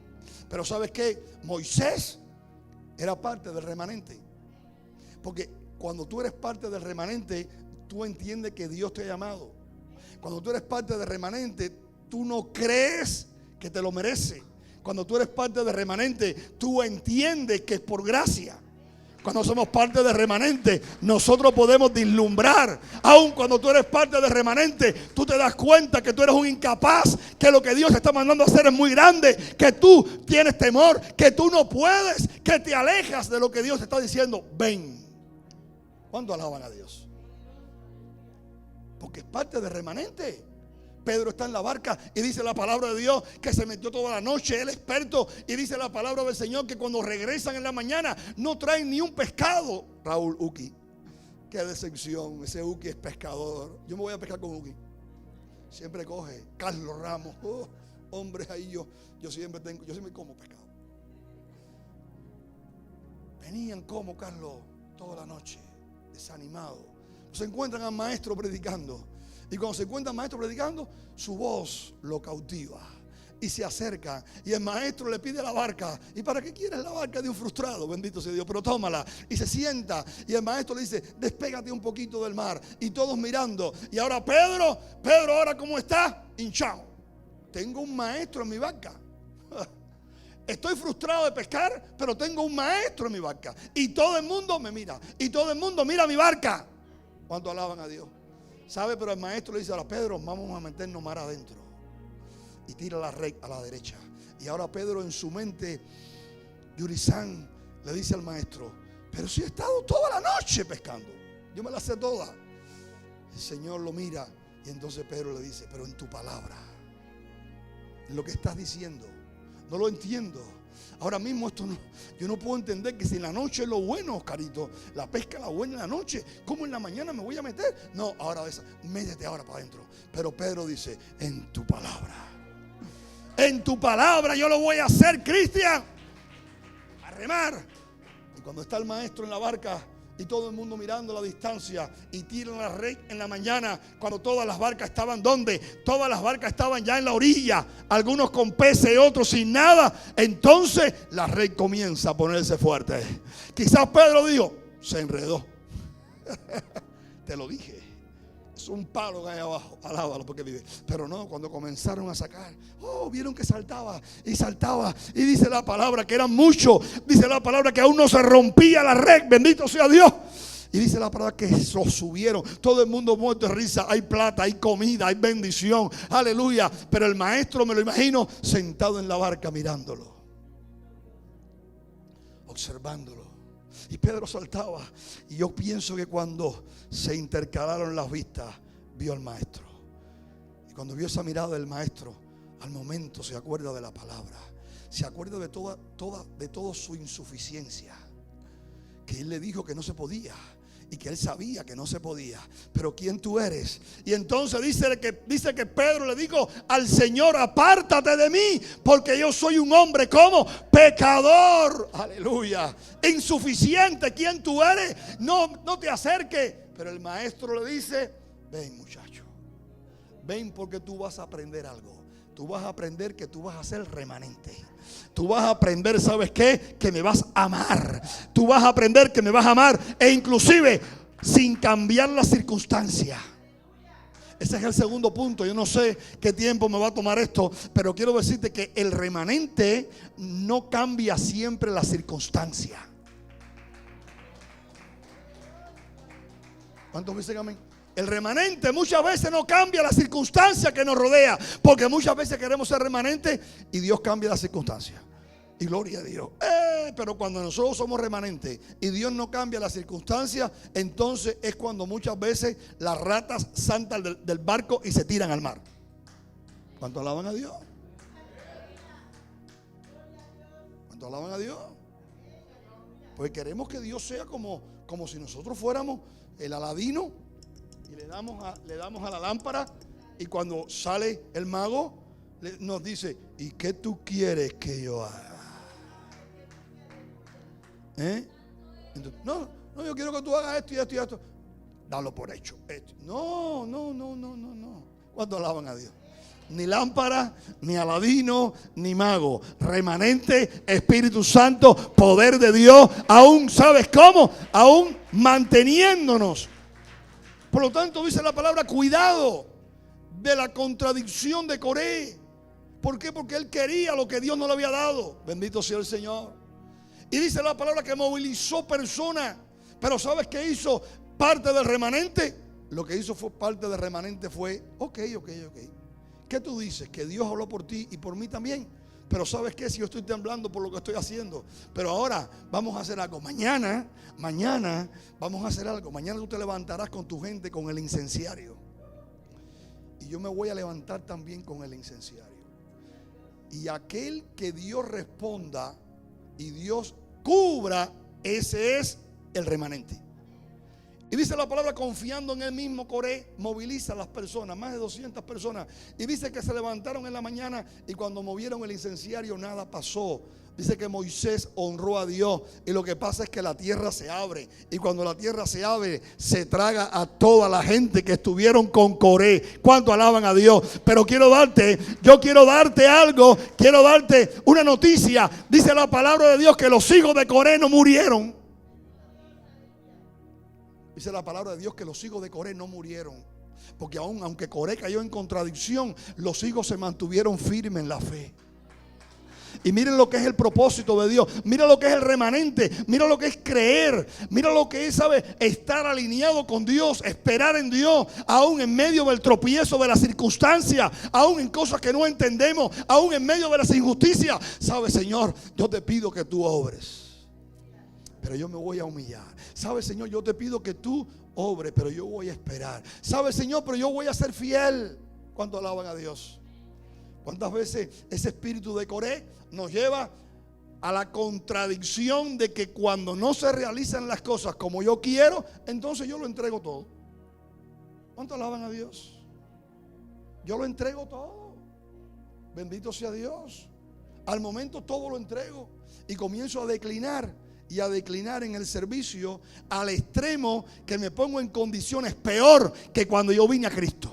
Pero ¿sabes qué? Moisés era parte del remanente. Porque cuando tú eres parte del remanente, tú entiendes que Dios te ha llamado. Cuando tú eres parte del remanente, tú no crees que te lo mereces. Cuando tú eres parte del remanente, tú entiendes que es por gracia. Cuando somos parte del remanente, nosotros podemos vislumbrar. Aun cuando tú eres parte del remanente, tú te das cuenta que tú eres un incapaz, que lo que Dios te está mandando a hacer es muy grande, que tú tienes temor, que tú no puedes, que te alejas de lo que Dios te está diciendo. Ven. ¿Cuándo alaban a Dios? Porque es parte del remanente. Pedro está en la barca y dice la palabra de Dios que se metió toda la noche, él experto, y dice la palabra del Señor que cuando regresan en la mañana no traen ni un pescado. Raúl Uki, qué decepción, ese Uki es pescador. Yo me voy a pescar con Uki, siempre coge. Carlos Ramos, hombres ahí yo siempre como pescado. Venían como Carlos toda la noche, desanimados. Se encuentran al maestro predicando. Y cuando se encuentra el maestro predicando, su voz lo cautiva. Y se acerca. Y el maestro le pide la barca. ¿Y para qué quieres la barca de un frustrado? Bendito sea Dios. Pero tómala. Y se sienta. Y el maestro le dice: despégate un poquito del mar. Y todos mirando. Y ahora Pedro, ¿ahora cómo está? Hinchado. Tengo un maestro en mi barca. Estoy frustrado de pescar, pero tengo un maestro en mi barca. Y todo el mundo me mira. Y todo el mundo mira mi barca. ¿Cuánto alaban a Dios? ¿Sabe? Pero el maestro le dice a Pedro, vamos a meternos mar adentro. Y tira la red a la derecha. Y ahora Pedro en su mente, Yurizán, le dice al maestro, pero si he estado toda la noche pescando. Yo me la sé toda. El Señor lo mira. Y entonces Pedro le dice, pero en tu palabra, en lo que estás diciendo, no lo entiendo. Ahora mismo esto no, yo no puedo entender que si en la noche es lo bueno, Oscarito, la pesca la buena en la noche, ¿cómo en la mañana me voy a meter? No, ahora métete ahora para adentro. Pero Pedro dice, en tu palabra yo lo voy a hacer, Cristian, a remar. Y cuando está el maestro en la barca y todo el mundo mirando a la distancia y tiran la red en la mañana, cuando todas las barcas estaban ¿dónde? Todas las barcas estaban ya en la orilla, algunos con peces y otros sin nada. Entonces la red comienza a ponerse fuerte. Quizás Pedro dijo, se enredó. Te lo dije. Es un palo que hay abajo, alábalo porque vive. Pero no, cuando comenzaron a sacar, vieron que saltaba y saltaba. Y dice la palabra que eran muchos. Dice la palabra que aún no se rompía la red, bendito sea Dios. Y dice la palabra que lo subieron. Todo el mundo muerto de risa. Hay plata, hay comida, hay bendición. Aleluya. Pero el maestro me lo imagino sentado en la barca mirándolo, observándolo. Y Pedro saltaba. Y yo pienso que cuando se intercalaron las vistas, vio al maestro. Y cuando vio esa mirada del maestro, al momento se acuerda de la palabra. Se acuerda de toda su insuficiencia. Que él le dijo que no se podía. Y que él sabía que no se podía. Pero ¿quién tú eres? Y entonces dice que Pedro le dijo al Señor, apártate de mí, porque yo soy un hombre como pecador. Aleluya. Insuficiente. ¿Quién tú eres? No te acerques. Pero el maestro le dice, ven muchacho, ven porque tú vas a aprender algo. Tú vas a aprender que tú vas a ser remanente. Tú vas a aprender, ¿sabes qué? Que me vas a amar. Tú vas a aprender que me vas a amar. E inclusive sin cambiar la circunstancia. Ese es el segundo punto. Yo no sé qué tiempo me va a tomar esto, pero quiero decirte que el remanente no cambia siempre la circunstancia. ¿Cuántos dicen amén? El remanente muchas veces no cambia la circunstancia que nos rodea, porque muchas veces queremos ser remanentes y Dios cambia la circunstancia. Y gloria a Dios. Pero cuando nosotros somos remanentes y Dios no cambia la circunstancia, entonces es cuando muchas veces las ratas saltan del barco y se tiran al mar. ¿Cuánto alaban a Dios? ¿Cuánto alaban a Dios? Pues queremos que Dios sea como si nosotros fuéramos el Aladino y le damos a la lámpara, y cuando sale el mago nos dice, ¿y qué tú quieres que yo haga? Entonces, no, yo quiero que tú hagas esto y esto y esto. Dalo por hecho. No. ¿Cuánto alaban a Dios? Ni lámpara, ni Aladino, ni mago. Remanente, Espíritu Santo, poder de Dios. Aún, ¿sabes cómo? Aún manteniéndonos. Por lo tanto, dice la palabra, cuidado de la contradicción de Coré. ¿Por qué? Porque él quería lo que Dios no le había dado. Bendito sea el Señor. Y dice la palabra que movilizó personas. Pero ¿sabes qué hizo parte del remanente? Lo que hizo parte del remanente fue, ok. ¿Qué tú dices? Que Dios habló por ti y por mí también. Pero ¿sabes qué? Si yo estoy temblando por lo que estoy haciendo. Pero ahora vamos a hacer algo. Mañana vamos a hacer algo. Mañana tú te levantarás con tu gente con el incenciario. Y yo me voy a levantar también con el incenciario. Y aquel que Dios responda y Dios cubra, ese es el remanente. Y dice la palabra, confiando en él mismo, Coré moviliza a las personas, más de 200 personas. Y dice que se levantaron en la mañana y cuando movieron el incenciario nada pasó. Dice que Moisés honró a Dios. Y lo que pasa es que la tierra se abre. Y cuando la tierra se abre, se traga a toda la gente que estuvieron con Coré. ¿Cuánto alaban a Dios? Pero yo quiero darte algo. Quiero darte una noticia. Dice la palabra de Dios que los hijos de Coré no murieron. Dice la palabra de Dios que los hijos de Coré no murieron. Porque aunque Coré cayó en contradicción, los hijos se mantuvieron firmes en la fe. Y miren lo que es el propósito de Dios. Mira lo que es el remanente. Mira lo que es creer. Mira lo que es, ¿sabe? Estar alineado con Dios. Esperar en Dios. Aún en medio del tropiezo de las circunstancias. Aún en cosas que no entendemos. Aún en medio de las injusticias. ¿Sabe, Señor? Yo te pido que tú obres. Pero yo me voy a humillar. ¿Sabe, Señor? Yo te pido que tú obres, pero yo voy a esperar. ¿Sabe, Señor? Pero yo voy a ser fiel. ¿Cuánto alaban a Dios? ¿Cuántas veces ese espíritu de Coré nos lleva a la contradicción de que cuando no se realizan las cosas como yo quiero, entonces yo lo entrego todo? ¿Cuánto alaban a Dios? Yo lo entrego todo. Bendito sea Dios. Al momento todo lo entrego y comienzo a declinar y a declinar en el servicio al extremo que me pongo en condiciones peor que cuando yo vine a Cristo.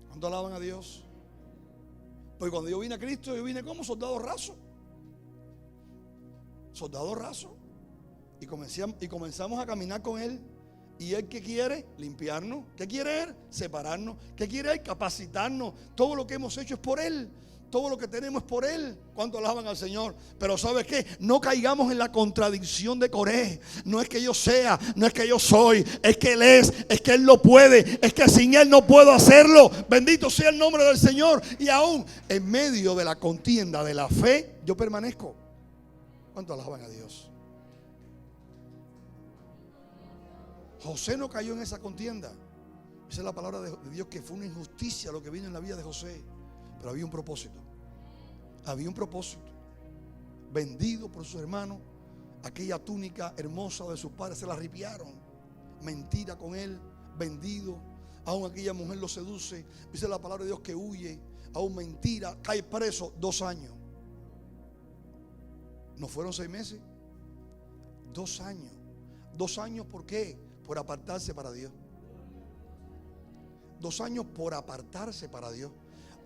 ¿Cuánto alaban a Dios? Porque cuando yo vine a Cristo, yo vine como soldado raso. Soldado raso. Y comenzamos a caminar con Él. ¿Y Él qué quiere? Limpiarnos. ¿Qué quiere Él? Separarnos. ¿Qué quiere Él? Capacitarnos. Todo lo que hemos hecho es por Él. Todo lo que tenemos es por Él. ¿Cuánto alaban al Señor? Pero ¿sabes qué? No caigamos en la contradicción de Coré. No es que yo sea, no es que yo soy, es que Él es que Él lo puede, es que sin Él no puedo hacerlo. Bendito sea el nombre del Señor. Y aún en medio de la contienda de la fe, yo permanezco. ¿Cuánto alaban a Dios? José no cayó en esa contienda. Esa es la palabra de Dios, que fue una injusticia lo que vino en la vida de José. Pero había un propósito. Había un propósito. Vendido por sus hermanos, aquella túnica hermosa de sus padres se la ripiaron. Mentira con él, vendido. Aún aquella mujer lo seduce. Dice la palabra de Dios que huye. Aún mentira, cae preso 2 años. ¿No fueron 6 meses? 2 años. 2 años, ¿por qué? Por apartarse para Dios. 2 años por apartarse para Dios.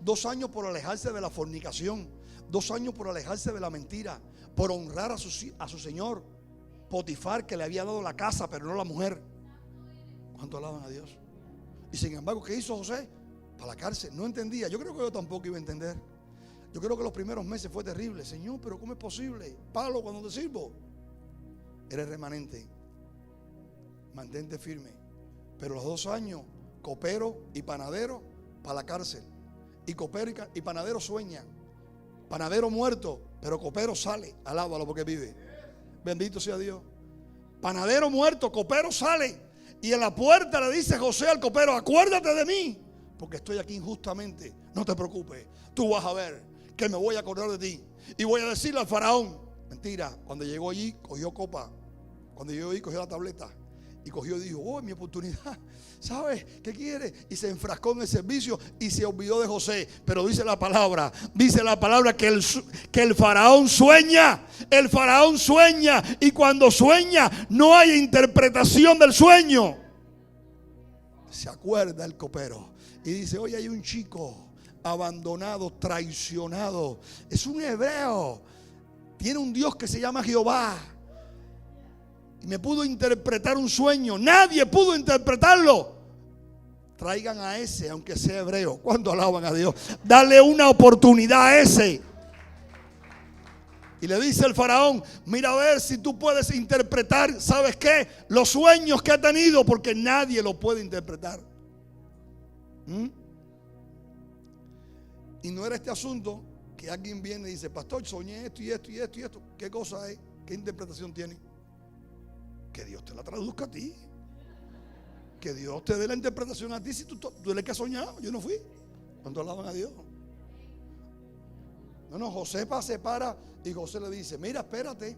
2 años por alejarse de la fornicación. 2 años por alejarse de la mentira. Por honrar a su señor Potifar, que le había dado la casa pero no la mujer. ¿Cuánto alaban a Dios? Y sin embargo, ¿qué hizo José? Para la cárcel. No entendía. Yo creo que yo tampoco iba a entender. Yo creo que los primeros meses fue terrible. Señor, pero ¿cómo es posible? Pablo, cuando te sirvo. Eres remanente. Mantente firme. Pero los 2 años, copero y panadero para la cárcel. Y copero y panadero sueñan. Panadero muerto, pero copero sale. Alábalo porque vive. Bendito sea Dios. Panadero muerto, copero sale. Y en la puerta le dice José al copero: acuérdate de mí, porque estoy aquí injustamente. No te preocupes, tú vas a ver que me voy a acordar de ti. Y voy a decirle al faraón. Mentira, cuando llegó allí, cogió copa. Cuando llegó allí, cogió la tableta. Y cogió y dijo: oh, mi oportunidad. ¿Sabes qué quiere? Y se enfrascó en el servicio y se olvidó de José. Pero dice la palabra que el faraón sueña. El faraón sueña. Y cuando sueña, no hay interpretación del sueño. Se acuerda el copero y dice: oye, hay un chico abandonado, traicionado. Es un hebreo. Tiene un Dios que se llama Jehová. Y me pudo interpretar un sueño. Nadie pudo interpretarlo. Traigan a ese, aunque sea hebreo. ¿Cuánto alaban a Dios? Dale una oportunidad a ese. Y le dice el faraón: mira a ver si tú puedes interpretar, ¿sabes qué? Los sueños que ha tenido, porque nadie lo puede interpretar. Y no era este asunto que alguien viene y dice: pastor, soñé esto y esto y esto y esto. ¿Qué cosa es? ¿Qué interpretación tiene? Que Dios te la traduzca a ti. Que Dios te dé la interpretación a ti. Si tú eres que has soñado, yo no fui. ¿Cuánto alaban a Dios? No, José se para y José le dice: mira, espérate,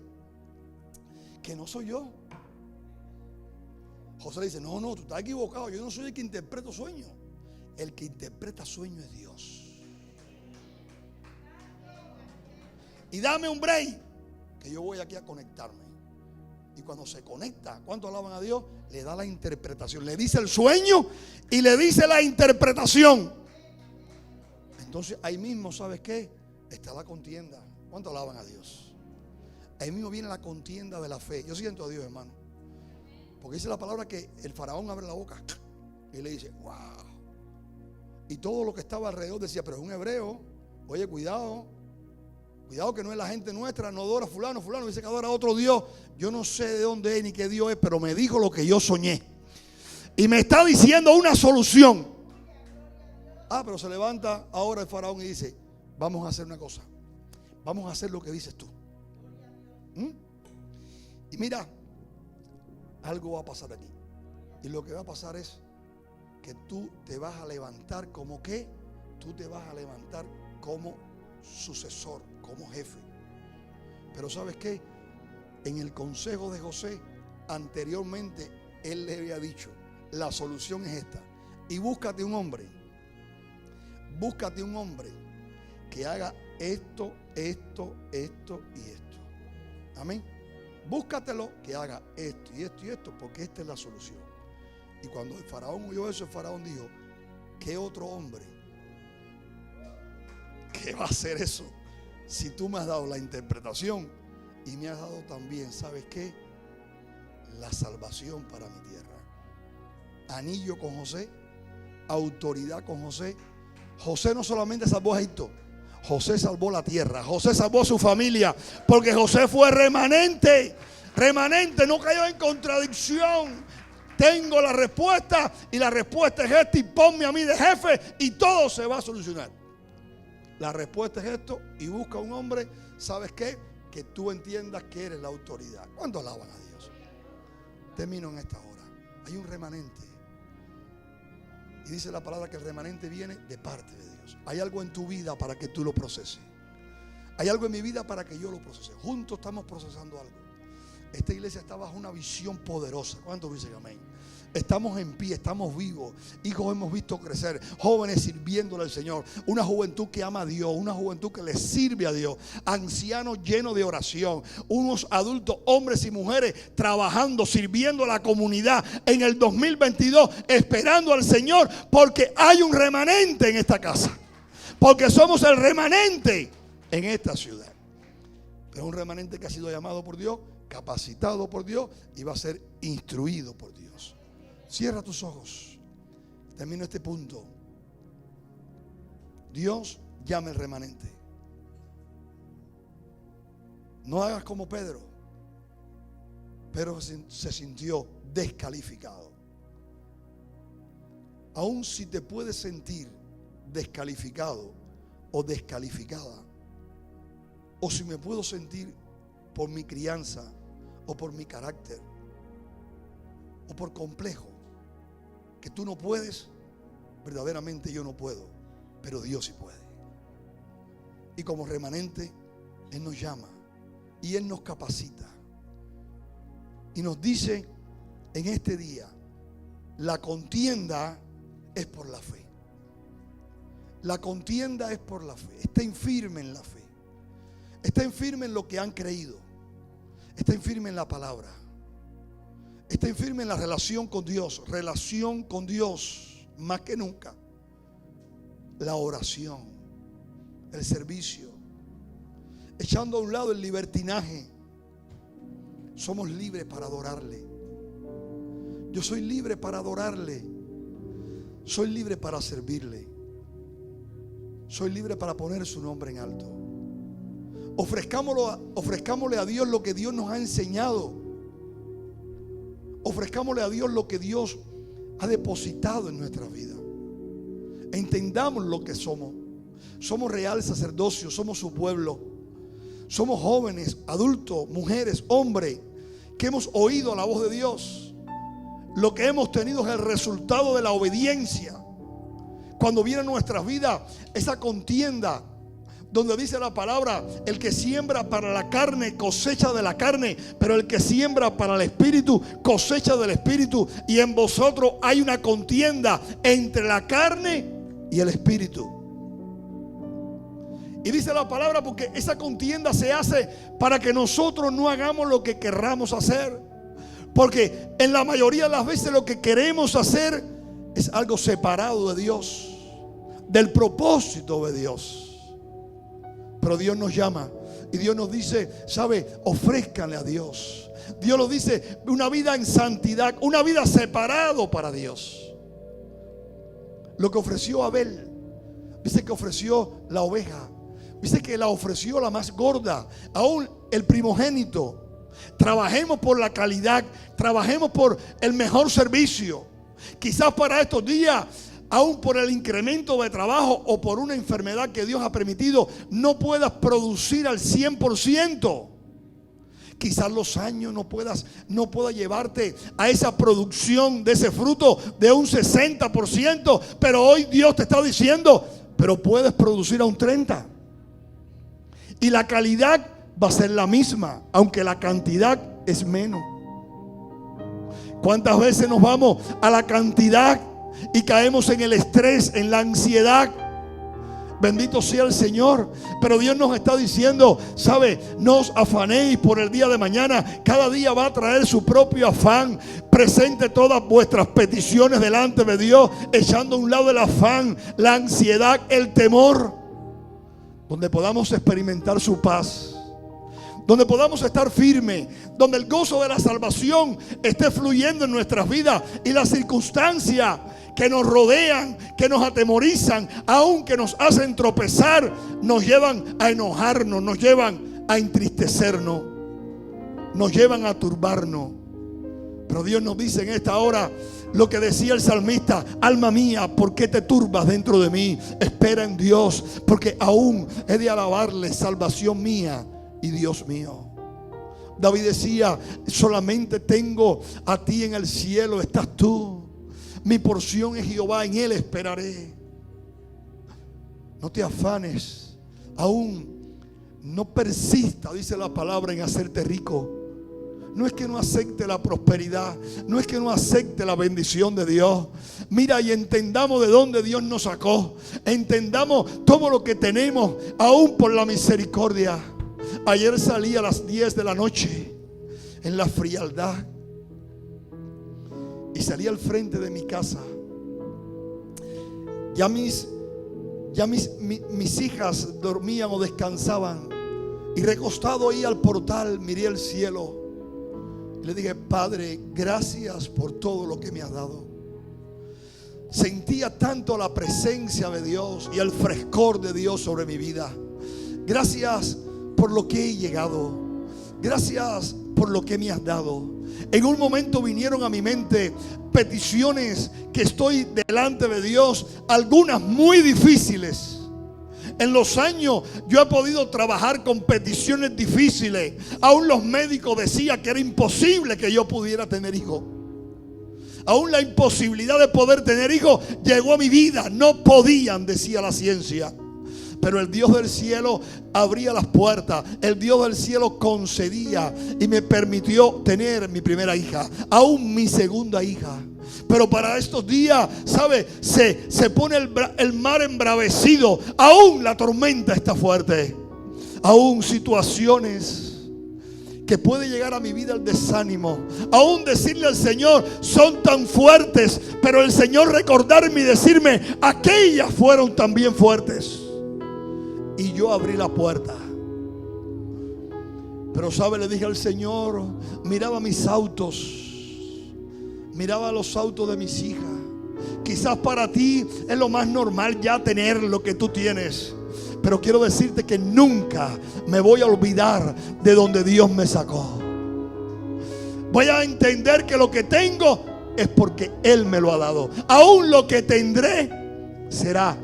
que no soy yo. José le dice: no, tú estás equivocado. Yo no soy el que interpreta sueños. El que interpreta sueños es Dios. Y dame un break, que yo voy aquí a conectarme. Y cuando se conecta, ¿cuánto alaban a Dios? Le da la interpretación. Le dice el sueño y le dice la interpretación. Entonces ahí mismo, ¿sabes qué? Está la contienda. ¿Cuánto alaban a Dios? Ahí mismo viene la contienda de la fe. Yo siento a Dios, hermano. Porque dice la palabra que el faraón abre la boca y le dice: wow. Y todo lo que estaba alrededor decía, pero es un hebreo. Oye, cuidado. Cuidado que no es la gente nuestra, no adora a fulano, fulano dice que adora a otro Dios. Yo no sé de dónde es ni qué Dios es, pero me dijo lo que yo soñé. Y me está diciendo una solución. Pero se levanta ahora el faraón y dice, vamos a hacer una cosa. Vamos a hacer lo que dices tú. Y mira, algo va a pasar aquí. Y lo que va a pasar es que tú te vas a levantar como qué. Tú te vas a levantar como sucesor, como jefe. Pero ¿sabes qué? En el consejo de José, anteriormente, él le había dicho, la solución es esta. Y búscate un hombre que haga esto, esto, esto y esto. Amén. Búscatelo que haga esto y esto y esto, porque esta es la solución. Y cuando el faraón oyó eso, el faraón dijo, ¿qué otro hombre que va a hacer eso? Si tú me has dado la interpretación y me has dado también, ¿sabes qué? La salvación para mi tierra. Anillo con José, autoridad con José. José no solamente salvó a Egipto, José salvó la tierra, José salvó a su familia, porque José fue remanente, no cayó en contradicción. Tengo la respuesta y la respuesta es esta y ponme a mí de jefe y todo se va a solucionar. La respuesta es esto y busca un hombre, ¿sabes qué? Que tú entiendas que eres la autoridad. ¿Cuánto alaban a Dios? Termino en esta hora. Hay un remanente. Y dice la palabra que el remanente viene de parte de Dios. Hay algo en tu vida para que tú lo proceses. Hay algo en mi vida para que yo lo procese. Juntos estamos procesando algo. Esta iglesia está bajo una visión poderosa. ¿Cuántos dicen amén? Estamos en pie, estamos vivos. Hijos hemos visto crecer. Jóvenes sirviéndole al Señor. Una juventud que ama a Dios. Una juventud que le sirve a Dios. Ancianos llenos de oración. Unos adultos, hombres y mujeres, trabajando, sirviendo a la comunidad en el 2022. Esperando al Señor porque hay un remanente en esta casa. Porque somos el remanente en esta ciudad. Pero un remanente que ha sido llamado por Dios, capacitado por Dios y va a ser instruido por Dios. Cierra tus ojos. Termino este punto. Dios llama el remanente. No hagas como Pedro. Pedro se sintió descalificado. Aun si te puedes sentir descalificado o descalificada, o si me puedo sentir por mi crianza o por mi carácter o por complejo, que tú no puedes, verdaderamente yo no puedo, pero Dios sí puede. Y como remanente, Él nos llama y Él nos capacita y nos dice en este día, la contienda es por la fe. La contienda es por la fe. Estén firmes en la fe. Estén firmes en lo que han creído. Estén firmes en la palabra. Estén firmes en la relación con Dios. Relación con Dios más que nunca. La oración, el servicio. Echando a un lado el libertinaje. Somos libres para adorarle. Yo soy libre para adorarle. Soy libre para servirle. Soy libre para poner su nombre en alto. Ofrezcámosle a Dios lo que Dios nos ha enseñado. Ofrezcámosle a Dios lo que Dios ha depositado en nuestra vida. Entendamos lo que somos. Somos real sacerdocio, somos su pueblo. Somos jóvenes, adultos, mujeres, hombres que hemos oído la voz de Dios. Lo que hemos tenido es el resultado de la obediencia. Cuando viene a nuestras vidas esa contienda, donde dice la palabra, el que siembra para la carne cosecha de la carne, pero el que siembra para el espíritu cosecha del espíritu. Y en vosotros hay una contienda entre la carne y el espíritu. Y dice la palabra porque esa contienda se hace para que nosotros no hagamos lo que querramos hacer. Porque en la mayoría de las veces lo que queremos hacer es algo separado de Dios, del propósito de Dios. Pero Dios nos llama y Dios nos dice, ¿sabe? Ofrézcanle a Dios. Dios nos dice una vida en santidad, una vida separado para Dios. lo que ofreció Abel. Dice que ofreció la oveja. Dice que la ofreció la más gorda, aún el primogénito. Trabajemos por la calidad, trabajemos por el mejor servicio. Quizás para estos días, aún por el incremento de trabajo o por una enfermedad que Dios ha permitido, no puedas producir al 100%. Quizás los años no pueda llevarte a esa producción de ese fruto de un 60%, pero hoy Dios te está diciendo, pero puedes producir a un 30%. Y la calidad va a ser la misma, aunque la cantidad es menos. ¿Cuántas veces nos vamos a la cantidad y caemos en el estrés, en la ansiedad? Bendito sea el Señor. Pero Dios nos está diciendo, ¿sabe? No os afanéis por el día de mañana. Cada día va a traer su propio afán. Presente todas vuestras peticiones delante de Dios, echando a un lado el afán, la ansiedad, el temor, donde podamos experimentar su paz, donde podamos estar firmes, donde el gozo de la salvación esté fluyendo en nuestras vidas, y las circunstancias que nos rodean, que nos atemorizan, aun que nos hacen tropezar, nos llevan a enojarnos, nos llevan a entristecernos, nos llevan a turbarnos. Pero Dios nos dice en esta hora lo que decía el salmista: alma mía, ¿por qué te turbas dentro de mí? Espera en Dios, porque aún he de alabarle, salvación mía y Dios mío. David decía: solamente tengo a ti en el cielo, estás tú. Mi porción es Jehová, en Él esperaré. No te afanes, aún no persista, dice la palabra, en hacerte rico. No es que no acepte la prosperidad, no es que no acepte la bendición de Dios. Mira, y entendamos de dónde Dios nos sacó. Entendamos todo lo que tenemos, aún por la misericordia. Ayer salí a las 10 de la noche en la frialdad y salí al frente de mi casa. Ya mis hijas dormían o descansaban, y recostado ahí al portal miré el cielo. Le dije: Padre, gracias por todo lo que me has dado. Sentía tanto la presencia de Dios y el frescor de Dios sobre mi vida. Gracias por lo que he llegado. Gracias por lo que me has dado. En un momento vinieron a mi mente peticiones que estoy delante de Dios, algunas muy difíciles. En los años yo he podido trabajar con peticiones difíciles. Aún los médicos decían que era imposible que yo pudiera tener hijos. Aún la imposibilidad de poder tener hijos llegó a mi vida. No podían, decía la ciencia. Pero el Dios del cielo abría las puertas. El Dios del cielo concedía y me permitió tener mi primera hija, aún mi segunda hija. Pero para estos días, ¿sabe? Se pone el mar embravecido. Aún la tormenta está fuerte. Aún situaciones que puede llegar a mi vida el desánimo. Aún decirle al Señor: son tan fuertes. Pero el Señor recordarme y decirme: aquellas fueron también fuertes. Y yo abrí la puerta. Pero ¿sabe? Le dije al Señor, miraba mis autos, miraba los autos de mis hijas. Quizás para ti es lo más normal ya tener lo que tú tienes, pero quiero decirte que nunca me voy a olvidar de donde Dios me sacó. Voy a entender que lo que tengo es porque Él me lo ha dado. Aún lo que tendré será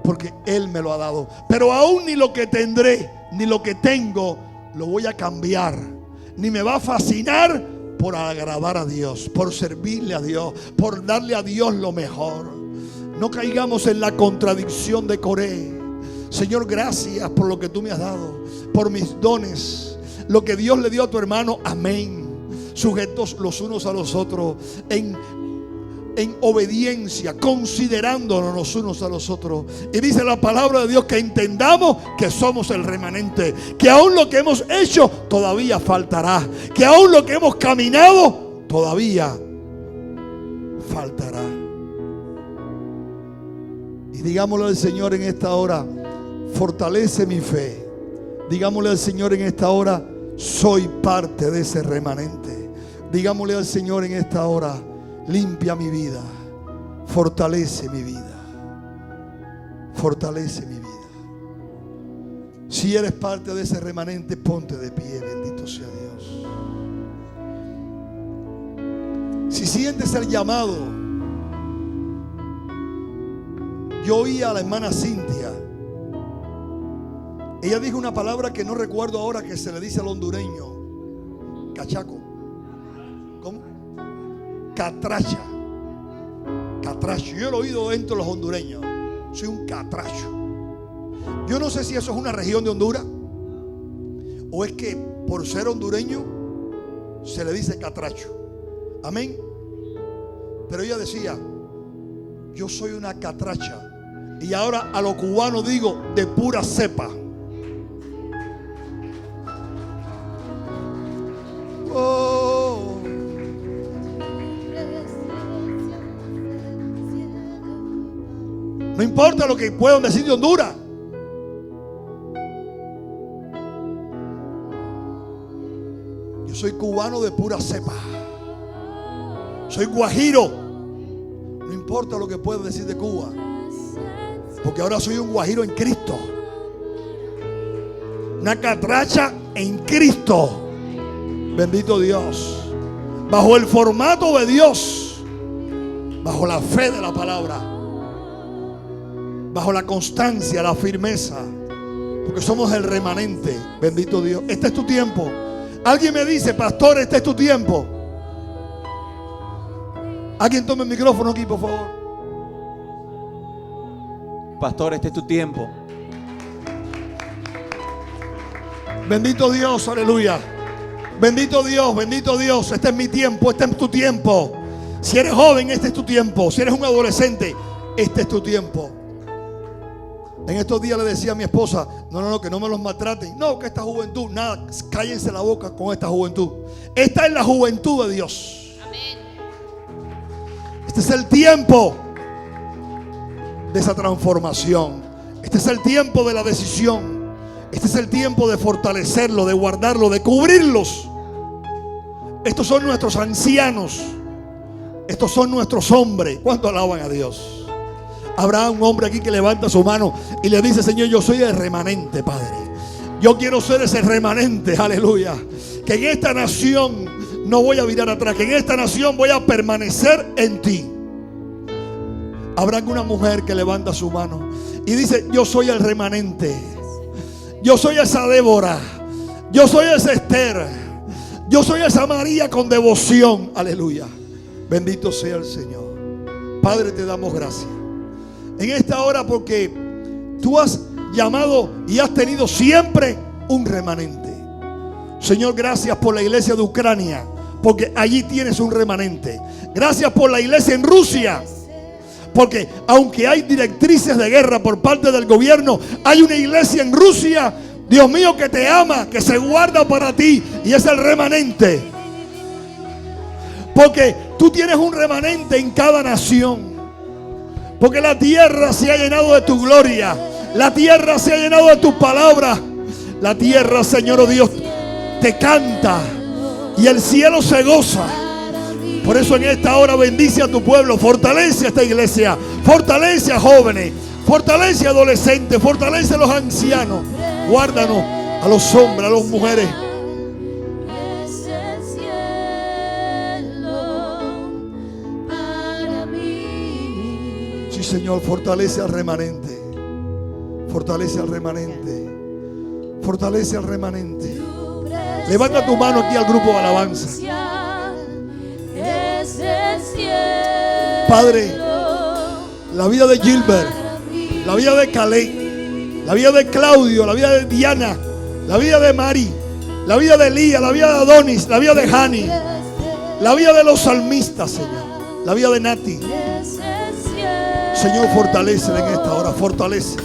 porque Él me lo ha dado. Pero aún ni lo que tendré ni lo que tengo lo voy a cambiar, ni me va a fascinar por agradar a Dios, por servirle a Dios, por darle a Dios lo mejor. No caigamos en la contradicción de Coré. Señor, gracias por lo que tú me has dado, por mis dones, lo que Dios le dio a tu hermano. Amén. Sujetos los unos a los otros en obediencia, considerándonos los unos a los otros. Y dice la palabra de Dios que entendamos que somos el remanente, que aún lo que hemos hecho todavía faltará, que aún lo que hemos caminado todavía faltará. Y digámosle al Señor en esta hora: fortalece mi fe. Digámosle al Señor en esta hora: soy parte de ese remanente. Digámosle al Señor en esta hora: limpia mi vida, Fortalece mi vida. Fortalece mi vida. Si eres parte de ese remanente, ponte de pie. Bendito sea Dios. Si sientes el llamado, yo oí a la hermana Cintia. Ella dijo una palabra que no recuerdo ahora, que se le dice al hondureño. Cachaco. ¿Cómo? Catracha. Catracho. Yo lo he oído dentro de los hondureños. Soy un catracho. Yo no sé si eso es una región de Honduras o es que por ser hondureño se le dice catracho. Amén. Pero ella decía: yo soy una catracha. Y ahora a los cubanos digo: de pura cepa. Oh. No importa lo que puedan decir de Honduras. Yo soy cubano de pura cepa. Soy guajiro. No importa lo que puedan decir de Cuba, porque ahora soy un guajiro en Cristo. Una catracha en Cristo. Bendito Dios. Bajo el formato de Dios, bajo la fe de la palabra, bajo la constancia, la firmeza, porque somos el remanente. Bendito Dios. Este es tu tiempo. Alguien me dice: pastor, este es tu tiempo. Alguien tome el micrófono aquí, por favor. Pastor, este es tu tiempo. Bendito Dios, aleluya. Bendito Dios, bendito Dios. Este es mi tiempo, este es tu tiempo. Si eres joven, este es tu tiempo. Si eres un adolescente, este es tu tiempo. En estos días le decía a mi esposa: no, que no me los maltraten. No, que esta juventud, nada, cállense la boca con esta juventud. Esta es la juventud de Dios. Amén. Este es el tiempo de esa transformación. Este es el tiempo de la decisión. Este es el tiempo de fortalecerlo, de guardarlo, de cubrirlos. Estos son nuestros ancianos. Estos son nuestros hombres. ¿Cuánto alaban a Dios? Habrá un hombre aquí que levanta su mano y le dice: Señor, yo soy el remanente, Padre. Yo quiero ser ese remanente, aleluya. Que en esta nación no voy a virar atrás, que en esta nación voy a permanecer en ti. Habrá alguna mujer que levanta su mano y dice: yo soy el remanente. Yo soy esa Débora. Yo soy esa Esther. Yo soy esa María con devoción. Aleluya. Bendito sea el Señor. Padre, te damos gracias en esta hora, porque tú has llamado y has tenido siempre un remanente. Señor, gracias por la iglesia de Ucrania, porque allí tienes un remanente. Gracias por la iglesia en Rusia, porque aunque hay directrices de guerra por parte del gobierno, hay una iglesia en Rusia, Dios mío, que te ama, que se guarda para ti, y es el remanente. Porque tú tienes un remanente en cada nación. Porque la tierra se ha llenado de tu gloria. La tierra se ha llenado de tu palabra. La tierra, Señor, oh Dios, te canta y el cielo se goza. Por eso en esta hora bendice a tu pueblo. Fortalece a esta iglesia. Fortalece a jóvenes. Fortalece a adolescentes. Fortalece a los ancianos. Guárdanos a los hombres, a las mujeres. Sí, Señor, fortalece al remanente. Fortalece al remanente. Fortalece al remanente. Levanta tu mano aquí al grupo de alabanza. Padre, la vida de Gilbert, la vida de Caleb, la vida de Claudio, la vida de Diana, la vida de Mari, la vida de Elías, la vida de Adonis, la vida de Hani, la vida de los salmistas, Señor, la vida de Nati. Señor, fortalécela en esta hora, fortalece.